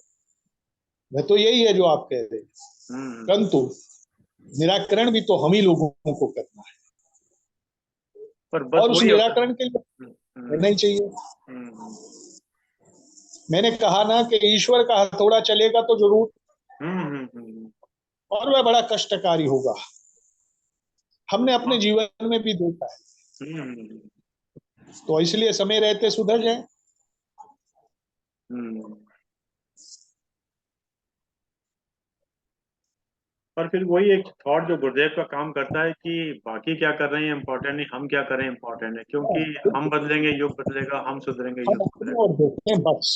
वह तो यही है जो आप कह रहे हैं, परंतु निराकरण भी तो हम ही लोगों को करना है, पर बस और उस निराकरण के लिए नहीं चाहिए। मैंने कहा ना कि ईश्वर का हथौड़ा चलेगा तो जरूर, और वह बड़ा कष्टकारी होगा। हमने अपने जीवन में भी देखा है, तो इसलिए समय रहते सुधर जाए। पर फिर वही एक थॉट जो गुरुदेव का काम करता है कि बाकी क्या कर रहे हैं इम्पोर्टेंट नहीं, हम क्या करें इम्पोर्टेंट है। क्योंकि हम बदलेंगे युग बदलेगा, हम सुधरेंगे हम युग अपनी सुधरेगा। ओर देखें बस।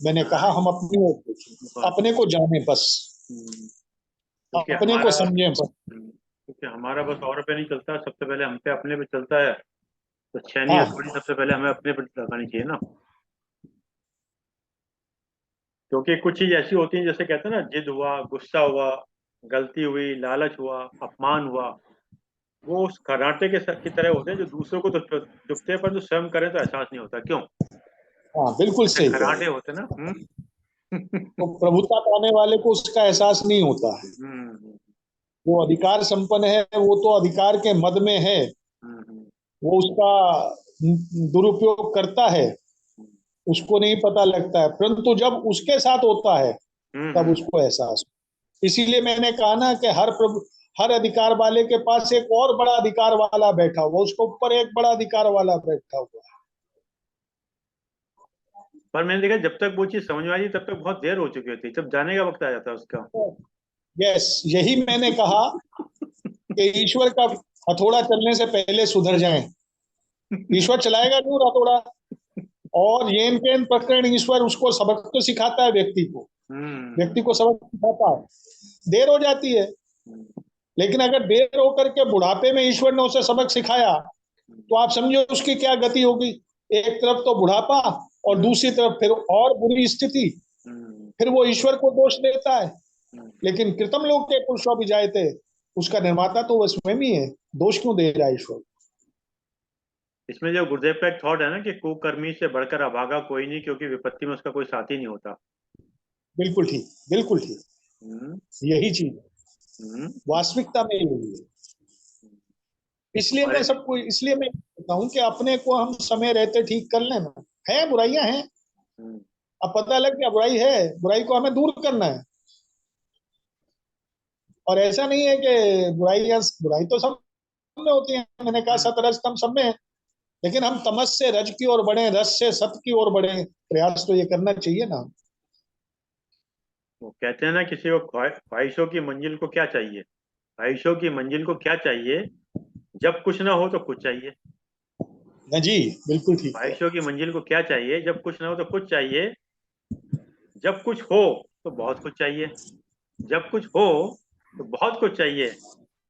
मैंने कहा हम अपनी ओर देखें, अपने को जाने बस, क्योंकि अपने को समझें बस। क्योंकि हमारा बस और पे नहीं चलता, सबसे पहले हम पे अपने पे चलता है। तो छेनी हाँ, हथौड़ी सबसे पहले हमें अपने पे लगानी चाहिए ना। क्योंकि कुछ चीज ऐसी होती है, जैसे कहते हैं ना, जिद हुआ, गुस्सा हुआ, गलती हुई, लालच हुआ, अपमान हुआ, वो उस खर्राटे की तरह होते हैं जो दूसरों को तो दुखते हैं, पर जो स्वयं करें तो एहसास नहीं होता। क्यों? हाँ, बिल्कुल जैसे सही कह रहे खर्राटे हैं। होते हैं ना। तो प्रभुता पाने वाले को उसका एहसास नहीं होता है। वो अधिकार संपन्न है, वो तो अधिकार के मद में है, वो उसका दुरुपयोग करता है, उसको नहीं पता लगता है। परंतु जब उसके साथ होता है तब उसको एहसास। इसीलिए मैंने कहा ना कि हर अधिकार वाले के पास एक और बड़ा अधिकार वाला बैठा हुआ, उसके ऊपर एक बड़ा अधिकार वाला बैठा हुआ है। पर मैंने देखा जब तक वो चीज समझ में आई तब तक बहुत देर हो चुकी होती, जब जाने का वक्त आ जाता है उसका। यस, यही मैंने कहा कि ईश्वर का हथौड़ा चलने से पहले सुधर जाएं। ईश्वर चलाएगा जरूर हथौड़ा, और येन केन प्रकरण ईश्वर उसको सबक तो सिखाता है, व्यक्ति को सबक सिखाता है। देर हो जाती है, लेकिन अगर देर होकर के बुढ़ापे में ईश्वर ने उसे सबक सिखाया तो आप समझो उसकी क्या गति होगी। एक तरफ तो बुढ़ापा और दूसरी तरफ फिर और बुरी स्थिति, फिर वो ईश्वर को दोष देता है। लेकिन कृतम लोग के पुरुषों भी जाए थे, उसका निर्माता तो वह स्वयं ही है, दोष क्यों दे रहा है ईश्वर? इसमें जो गुरुदेव का एक थॉट है ना कि कुकर्मी से बढ़कर अभागा कोई नहीं, क्योंकि विपत्ति में उसका कोई साथी नहीं होता। बिल्कुल ठीक, बिल्कुल ठीक, हम्म, यही चीज है। हम्म। वास्तविकता में यही है। इसलिए और मैं सबको, इसलिए मैं कहता हूँ कि अपने को हम समय रहते ठीक कर लेना। है बुराइयां हैं, हम्म, अब पता लग गया बुराई है, बुराई को हमें दूर करना है। और ऐसा नहीं है कि बुराई तो सब में होती है, मैंने कहा सतरज तम सब में है, लेकिन हम तमस से रज की ओर बढ़े, रस से सत की ओर बढ़े, प्रयास तो ये करना चाहिए ना। वो कहते हैं ना, किसी को ख्वाहिशों की मंजिल को क्या चाहिए, ख्वाहिशों की मंजिल को क्या चाहिए, जब कुछ ना हो तो कुछ चाहिए। न जी, बिल्कुल ठीक है। ख्वाहिशों की मंजिल को क्या चाहिए, जब कुछ ना हो तो कुछ चाहिए, जब कुछ हो तो बहुत कुछ चाहिए, जब कुछ हो तो बहुत कुछ चाहिए,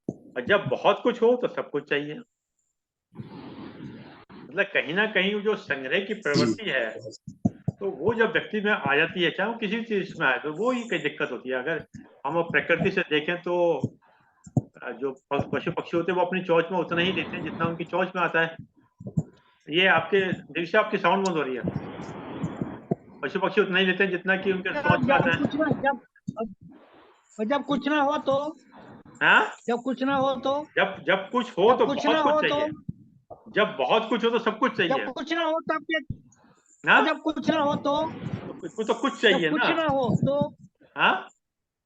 और जब बहुत कुछ हो तो सब कुछ चाहिए। मतलब कहीं ना कहीं वो जो संग्रह की जी, प्रवृत्ति है, तो वो जब व्यक्ति में आ जाती है, चाहे वो किसी चीज में आए, तो वो ही कई दिक्कत होती है। अगर हम प्रकृति से देखें तो जो पशु पक्षी होते हैं वो अपनी चोंच में उतना ही लेते हैं जितना उनकी चोंच में आता है। ये आपके दिल से आपकी साउंड बंद हो रही है। पशु पक्षी उतना ही लेते हैं जितना कि उनके सोच में आता जब है। कुछ ना जब कुछ ना हो तो हाँ, जब कुछ ना हो तो जब कुछ हो जब तो कुछ बहुत ना कुछ हो तो चाहिए, जब बहुत कुछ हो तो सब कुछ चाहिए। जब कुछ ना हो तब ना, जब कुछ ना हो तो तो कुछ जब चाहिए कुछ ना। ना हो तो हाँ,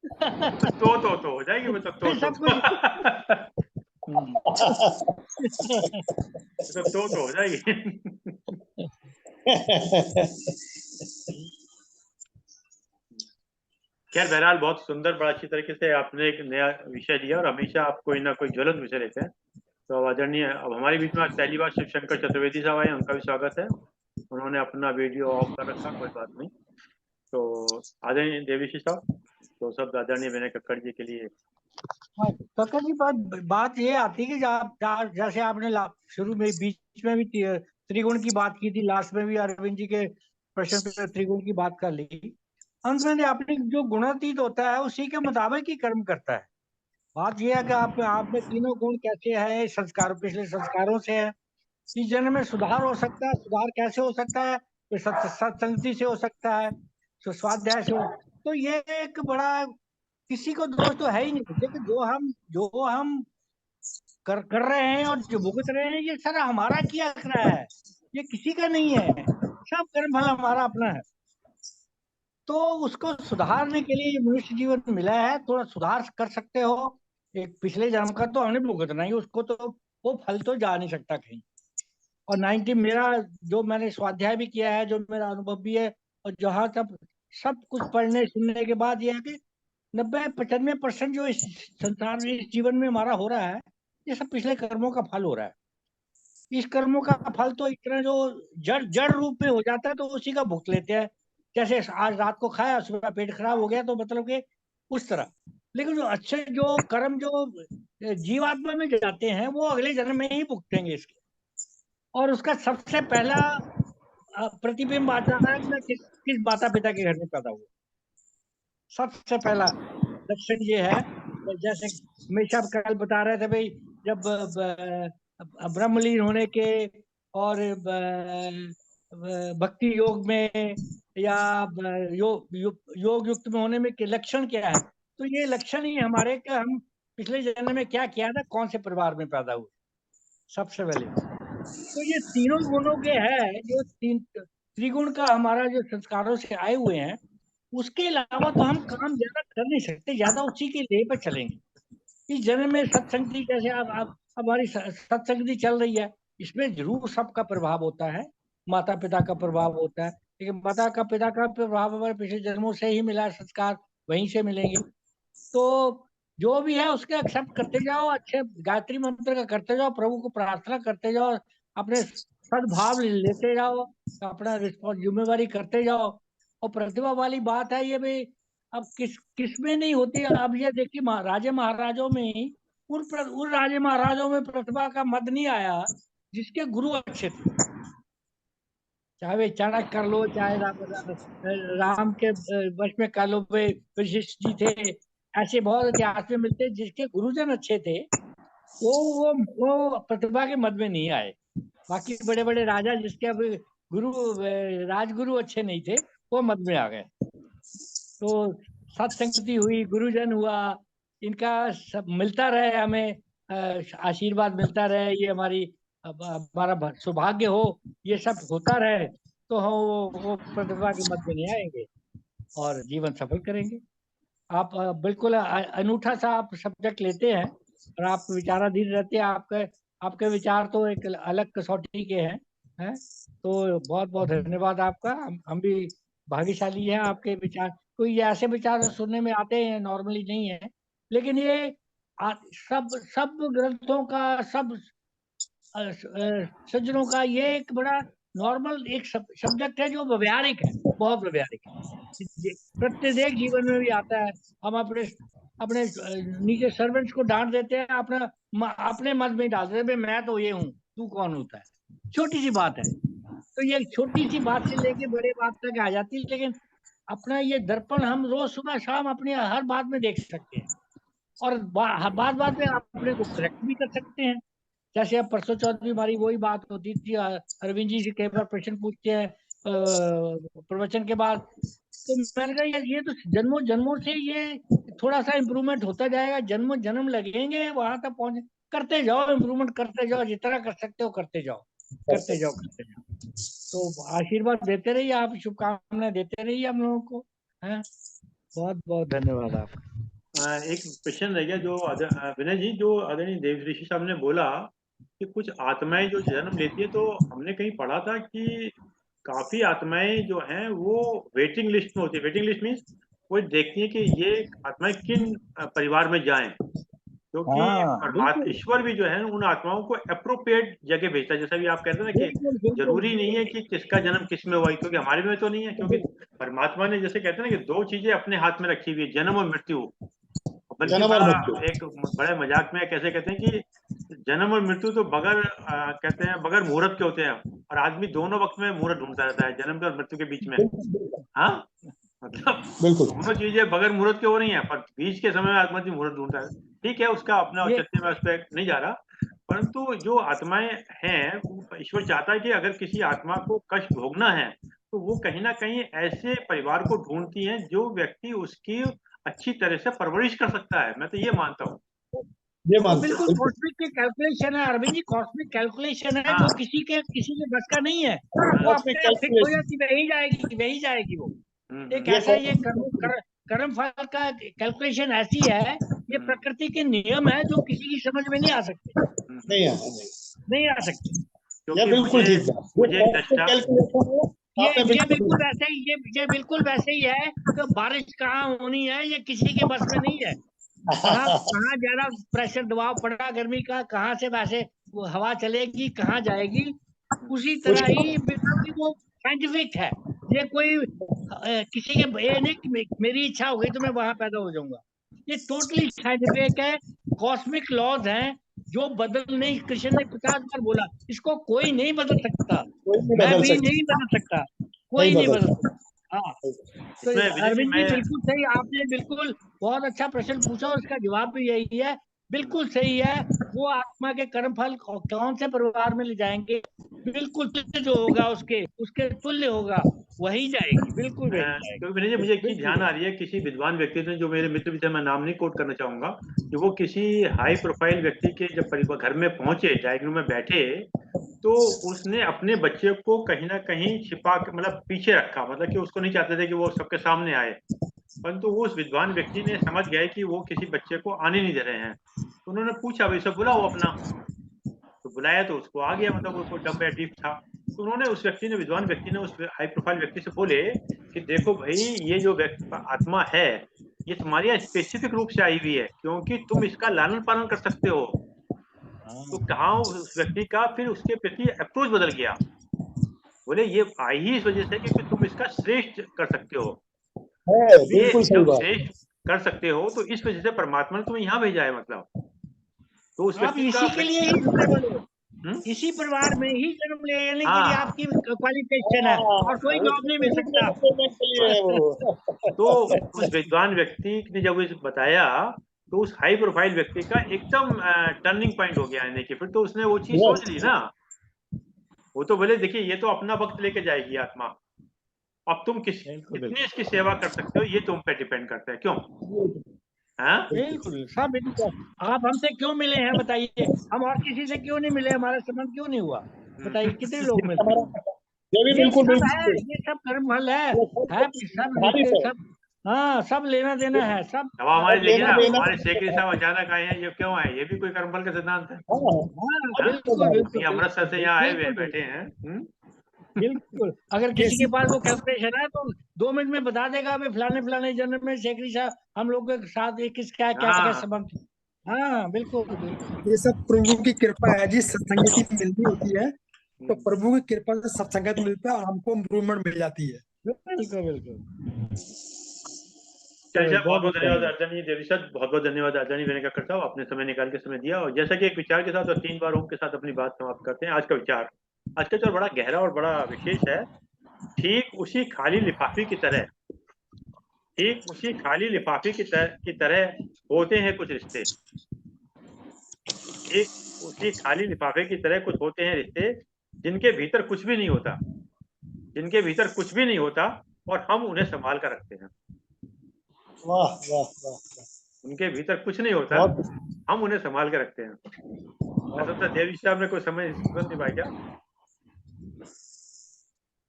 तो हो जाएगी वो फिर सब कुछ तो हो जाएगी। खैर बहरहाल बहुत सुंदर, बड़ा अच्छी तरीके से आपने एक नया विषय लिया, और हमेशा आप कोई ना कोई ज्वलंत विषय लेते हैं। तो आदरणीय, अब हमारे बीच में आज पहली बार शिव शंकर चतुर्वेदी साहब आए, उनका भी स्वागत है। उन्होंने अपना वीडियो ऑफ कर रखा, कोई बात नहीं। तो आदरणीय देवीशी साहब, तो सब आदरणीय विनय कक्कड़ जी के लिए। कक्कड़ जी, बात ये आती है कि जैसे आपने शुरू में बीच में भी त्रिगुण की बात की थी, लास्ट में भी अरविंद जी के प्रश्न पे त्रिगुण की बात कर ली। अंत में आपने जो गुणातीत होता है उसी के मुताबिक ही कर्म करता है। बात यह है कि आप में तीनों गुण कैसे हैं, संस्कार पिछले संस्कारों से है। इस जन्म में सुधार हो सकता है, सुधार कैसे हो सकता है? तो सत्संगति से हो सकता है, तो स्वाध्याय से हो। तो ये एक बड़ा, किसी को दोष तो है ही नहीं, लेकिन जो हम कर रहे हैं और जो भुगत रहे हैं, ये सारा हमारा किया कर रहा है, ये किसी का नहीं है। सब कर्म फल हमारा अपना है। तो उसको सुधारने के लिए ये मनुष्य जीवन मिला है, थोड़ा सुधार कर सकते हो। एक पिछले जन्म का तो हमने भुगतना ही, उसको तो वो फल तो जा नहीं सकता कहीं। और 90 मेरा, जो मैंने स्वाध्याय भी किया है, जो मेरा अनुभव भी है, और जहाँ तक सब कुछ पढ़ने सुनने के बाद यह है कि 90-95% जो इस संसार में, इस जीवन में हमारा हो रहा है, ये सब पिछले कर्मों का फल हो रहा है। इस कर्मों का फल तो इतना जो जड़ जड़ रूप में हो जाता है, तो उसी का भुगत लेते हैं। जैसे आज रात को खाया, सुबह पेट खराब हो गया, तो मतलब कि उस तरह। लेकिन जो अच्छे जो कर्म जो जीवात्मा में जाते हैं, वो अगले जन्म में ही भुगतेंगे इसके। और उसका सबसे पहला प्रतिबिंब आता है कि मैं किस माता पिता के घर में पैदा हुआ। सबसे पहला लक्षण ये है। जैसे हमेशा कल बता रहे थे भाई, जब ब्रह्मलीन होने के और भक्ति योग में या योग युक्त में होने में के लक्षण क्या है? तो ये लक्षण ही हमारे कि हम पिछले जन्म में क्या किया था, कौन से परिवार में पैदा हुए, सबसे पहले। तो ये तीनों गुणों के है, जो तीन त्रिगुण का हमारा जो संस्कारों से आए हुए हैं, उसके अलावा तो हम काम ज्यादा कर नहीं सकते, ज्यादा उसी के लिए पे चलेंगे। इस जन्म में सत्संगति, जैसे आप हमारी सत्संगति चल रही है, इसमें जरूर सबका प्रभाव होता है, माता पिता का प्रभाव होता है, लेकिन माता का पिता का प्रभाव हमारे पिछले जन्मों से ही मिला है, संस्कार वहीं से मिलेंगे। तो जो भी है उसके एक्सेप्ट करते जाओ, अच्छे गायत्री मंत्र का करते जाओ, प्रभु को प्रार्थना करते जाओ, अपने सद्भाव लेते जाओ, अपना रिस्पॉन्स जिम्मेवारी करते जाओ। और प्रतिभा वाली बात है ये भी, अब किस में नहीं होती। अब ये देखिए, राजे महाराजों में ही उन राजे महाराजों में प्रतिभा का मद नहीं आया जिसके गुरु अच्छे थे। चाहे वे चाणक्य कर लो, चाहे राम के वश में कर लो, वे वशिष्ठ जी थे, ऐसे बहुत इतिहास में मिलते हैं जिसके गुरुजन अच्छे थे, वो प्रतिभा के मद में नहीं आए। बाकी बड़े बड़े राजा जिसके अब राजगुरु अच्छे नहीं थे, वो मद में आ गए। तो सत्संगति हुई, गुरुजन हुआ, इनका सब मिलता रहे, हमें आशीर्वाद मिलता रहे, ये हमारा सौभाग्य हो, ये सब होता रहे, तो हम वो प्रतिभा के मध्य नहीं आएंगे और जीवन सफल करेंगे। आप बिल्कुल अनूठा सा आप सब्जेक्ट लेते हैं और आप विचाराधीन रहते हैं। आपके विचार तो एक अलग कसौटी के हैं। तो बहुत बहुत धन्यवाद आपका। हम भी भाग्यशाली हैं, आपके विचार कोई ऐसे विचार सुनने में आते हैं, नॉर्मली नहीं है, लेकिन ये सब ग्रंथों का, सब सज्जनों का ये एक बड़ा नॉर्मल एक सब्जेक्ट है जो व्यवहारिक है, बहुत व्यवहारिक है, प्रत्येक जीवन में भी आता है। हम अपने नीचे सर्वेंट्स को डांट देते हैं, अपने मन में डाल देते हैं, मैं तो ये हूँ, तू कौन होता है। छोटी सी बात है, तो ये छोटी सी बात से लेके बड़े बात तक आ जाती है। लेकिन अपना ये दर्पण हम रोज सुबह शाम अपनी हर बात में देख सकते हैं और बात में अपने को करेक्ट भी कर सकते हैं। जैसे अब परसों चौथ भी हमारी वही बात होती थी, अरविंद जी से कई बार प्रश्न पूछते हैं प्रवचन के बाद, तो मैंने कहा ये तो जन्मों जन्मों से ये थोड़ा सा इम्प्रूवमेंट होता जाएगा, जन्म जन्म लगेंगे वहां तक पहुंचे, करते जाओ, इम्प्रूवमेंट करते जाओ, जितना कर सकते हो करते जाओ, करते जाओ, करते जाओ। तो आशीर्वाद देते रहिए आप, शुभकामनाएं देते रहिए हम लोगों को, है। बहुत बहुत धन्यवाद आपका। एक क्वेश्चन रह गया जो विनय जी, जो आदरणीय देव ऋषि साहब ने बोला कि कुछ आत्माएं जो जन्म लेती है, तो हमने कहीं पढ़ा था कि काफी आत्माएं जो हैं वो वेटिंग लिस्ट में होती है। वेटिंग लिस्ट मीन्स वो देखती है कि ये आत्माएं किन परिवार में जाएं, क्योंकि परमात्मा ईश्वर भी जो है उन आत्माओं को अप्रोप्रिएट जगह भेजता है। जैसा भी आप कहते हैं ना कि जरूरी नहीं है कि किसका जन्म किस में हुआ, क्योंकि हमारे में तो नहीं है, क्योंकि परमात्मा ने जैसे कहते हैं ना कि दो चीजें अपने हाथ में रखी हुई है, जन्म और मृत्यु। बल्कि एक बड़े मजाक में कैसे कहते हैं कि जन्म और मृत्यु तो बगैर कहते हैं बगैर मुहूर्त के होते हैं, और आदमी दोनों वक्त में मुहूर्त ढूंढता रहता है, जन्म के और मृत्यु के बीच में। हाँ, मतलब दोनों चीजें बगैर मुहूर्त के हो रही हैं, पर बीच के समय में आत्मा मुहूर्त ढूंढता है। ठीक है, उसका अपना औचित्य में उस पर नहीं जा रहा, परंतु जो आत्माएं हैं, ईश्वर चाहता है कि अगर किसी आत्मा को कष्ट भोगना है तो वो कहीं ना कहीं ऐसे परिवार को ढूंढती हैं जो व्यक्ति उसकी अच्छी तरह से परवरिश कर सकता है। मैं तो ये मानता हूँ, बिल्कुल कॉस्मिक की कैलकुलेशन है अरविंद जी, कॉस्मिक कैलकुलेशन है, जो किसी के बस का नहीं है। वो अपने फिक्स हो जाती, वही जाएगी वो। एक ऐसा ये कर्म फल का कैलकुलेशन ऐसी है, ये प्रकृति के नियम है जो किसी की समझ में नहीं आ सकते, नहीं आ सकते। क्योंकि मुझे ये बिल्कुल वैसे ही है कि बारिश कहाँ होनी है ये किसी के बस में नहीं है। कहाँ ज्यादा प्रेशर दबाव पड़ा गर्मी का, कहाँ से वैसे वो हवा चलेगी, कहाँ जाएगी, उसी तरह ही वो साइंटिफिक है। ये कोई किसी के ये नहीं मेरी इच्छा हो गई तो मैं वहां पैदा हो जाऊंगा, ये टोटली साइंटिफिक है। कॉस्मिक लॉज हैं जो बदल नहीं, कृष्ण ने 50 बार बोला, इसको कोई नहीं बदल सकता, मैं भी नहीं बदल सकता, कोई नहीं बदल सकता। हाँ, तो अरविंद जी बिल्कुल सही, आपने बिल्कुल बहुत अच्छा प्रश्न पूछा और उसका जवाब भी यही है, बिल्कुल सही है। वो आत्मा के कर्म फल कौन से परिवार में ले जाएंगे, बिल्कुल जो होगा उसके तुल्य होगा, वही जाएगी, बिल्कुल वही जाएगी। तो विनय जी, मुझे एक चीज ध्यान आ रही है, किसी विद्वान व्यक्ति ने, जो मेरे मित्र भी थे, मैं नाम नहीं कोट करना चाहूंगा, कि वो किसी हाई प्रोफाइल व्यक्ति के जब घर में पहुंचे, ड्राइंग रूम में बैठे, तो उसने अपने बच्चे को कहीं ना कहीं छिपा के, मतलब पीछे रखा, मतलब कि उसको नहीं चाहते थे कि वो सबके सामने आए, परंतु वो उस विद्वान व्यक्ति ने समझ गए कि वो किसी बच्चे को आने नहीं दे रहे हैं। तो उन्होंने पूछा, भाई सब बुलाओ अपना, तो बुलाया तो उसको आ गया, मतलब वो डम या डीप था। तो उन्होंने उस व्यक्ति ने, विद्वान व्यक्ति ने उस हाई प्रोफाइल व्यक्ति से बोले कि देखो भाई, ये जो आत्मा है ये तुम्हारी यहाँ स्पेसिफिक रूप से आई हुई है, क्योंकि तुम इसका लालन पालन कर सकते हो। तो कहाँ उस व्यक्ति का फिर उसके प्रति अप्रोच बदल गया, बोले ये आई ही इस वजह से क्योंकि तुम इसका श्रेष्ठ कर सकते हो, जब श्रेष्ठ कर सकते हो तो इस वजह से परमात्मा ने तुम्हें यहाँ भेजा है, मतलब तो उस व्यक्ति इसी के लिए ही इसी परिवार में ही जन्म लेने के हाँ। लिए आपकी क्वालिफिकेशन है और कोई जॉब नहीं मिल सकता। तो उस विद्वान व्यक्ति ने जब इसे बताया तो उस हाई प्रोफाइल व्यक्ति का एकदम टर्निंग पॉइंट हो गया आने की। फिर तो उसने वो चीज सोच ली ना, वो तो बोले देखिए ये तो अपना वक्त लेके जाएगी आत्मा, अब तुम कितनी इसकी सेवा कर सकते हो ये तुम पे डिपेंड करता है। क्यों? हाँ बिल्कुल सब आप हमसे क्यों मिले हैं बताइए, हम और किसी से क्यों नहीं मिले, हमारा संबंध क्यों नहीं हुआ बताइए, कितने लोग मिलते हैं? ये भी ये बिल्कुल सब है, बिल्कुल ये सब कर्म फल है सब रिश्ते सब, हाँ सब लेना देना है सब। अब हमारे देखिए ना, लेना- हमारे शेखरी साहब अचानक आए हैं, ये क्यों आए? ये भी कोई कर्मफल का सिद्धांत है। हाँ, हाँ, बिल्कुल बिल्कुल ये अमृतसर से यहाँ आए हुए बिल्कुल, बैठे हैं। बिल्कुल अगर किसी के पास वो कैलकुलेशन है तो 2 मिनट में बता देगा हमें फलाने फलाने जन्म में शेखरी साहब हम लोग के साथ एक किसका क्या क्या हाँ। संबंध। हाँ बिल्कुल बिल्कुल ये सब प्रभु की कृपा है जी, सत्संगति मिलती होती है तो प्रभु की कृपा से सत्संगत मिलता है और हमको इम्प्रूवमेंट मिल जाती है। बिल्कुल बिल्कुल। चलिए बहुत बहुत धन्यवाद अर्जनी देवी सर, बहुत बहुत धन्यवाद अर्जनी विनय करता हूँ, आपने समय निकाल के समय दिया। और जैसा कि एक विचार के साथ और 3 बार ओम के साथ अपनी बात समाप्त करते हैं। आज का विचार, आज का विचार बड़ा गहरा और बड़ा विशेष है। ठीक उसी खाली लिफाफे की तरह, ठीक उसी खाली लिफाफे की तरह होते हैं कुछ रिश्ते। ठीक उसी खाली लिफाफे की तरह कुछ होते हैं रिश्ते जिनके भीतर कुछ भी नहीं होता, जिनके भीतर कुछ भी नहीं होता और हम उन्हें संभाल कर रखते हैं। वाह वाह वाह वाह। उनके भीतर कुछ नहीं होता, हम उन्हें संभाल के रखते हैं। ऐसा तो देवी साहब ने कोई समझ नहीं पाया क्या?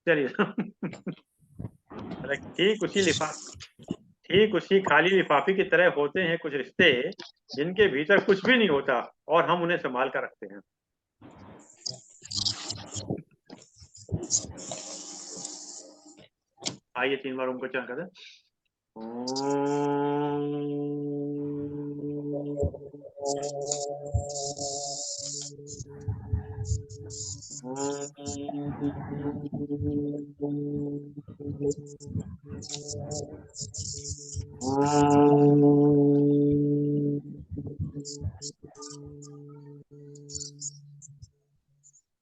चलिए ठीक उसी खाली लिफाफे की तरह होते हैं कुछ रिश्ते जिनके भीतर कुछ भी नहीं होता और हम उन्हें संभाल कर रखते हैं। आइए 3 बार उनको चरण करें।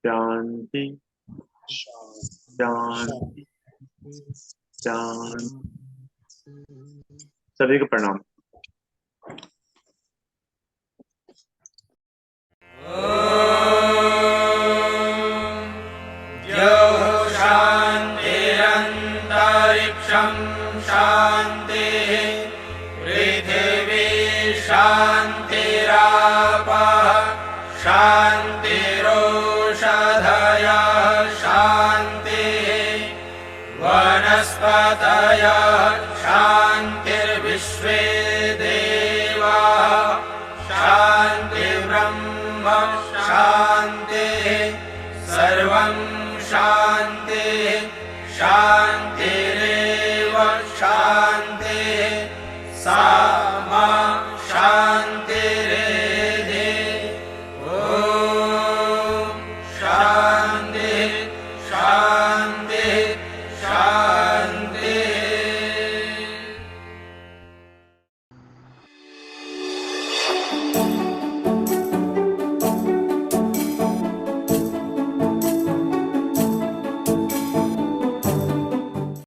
शांति शांति शांति। सभी को प्रणाम। शान्तिरन्तरिक्षं शान्तिः पृथिवी शान्तिरापः शान्तिरोषधयः शान्तिः वनस्पतयः शान्तिर्विश्वे देवाः शान्तिर्ब्रह्म शान्तिः सर्वं शान्तिः शान्तिरेव शान्तिः।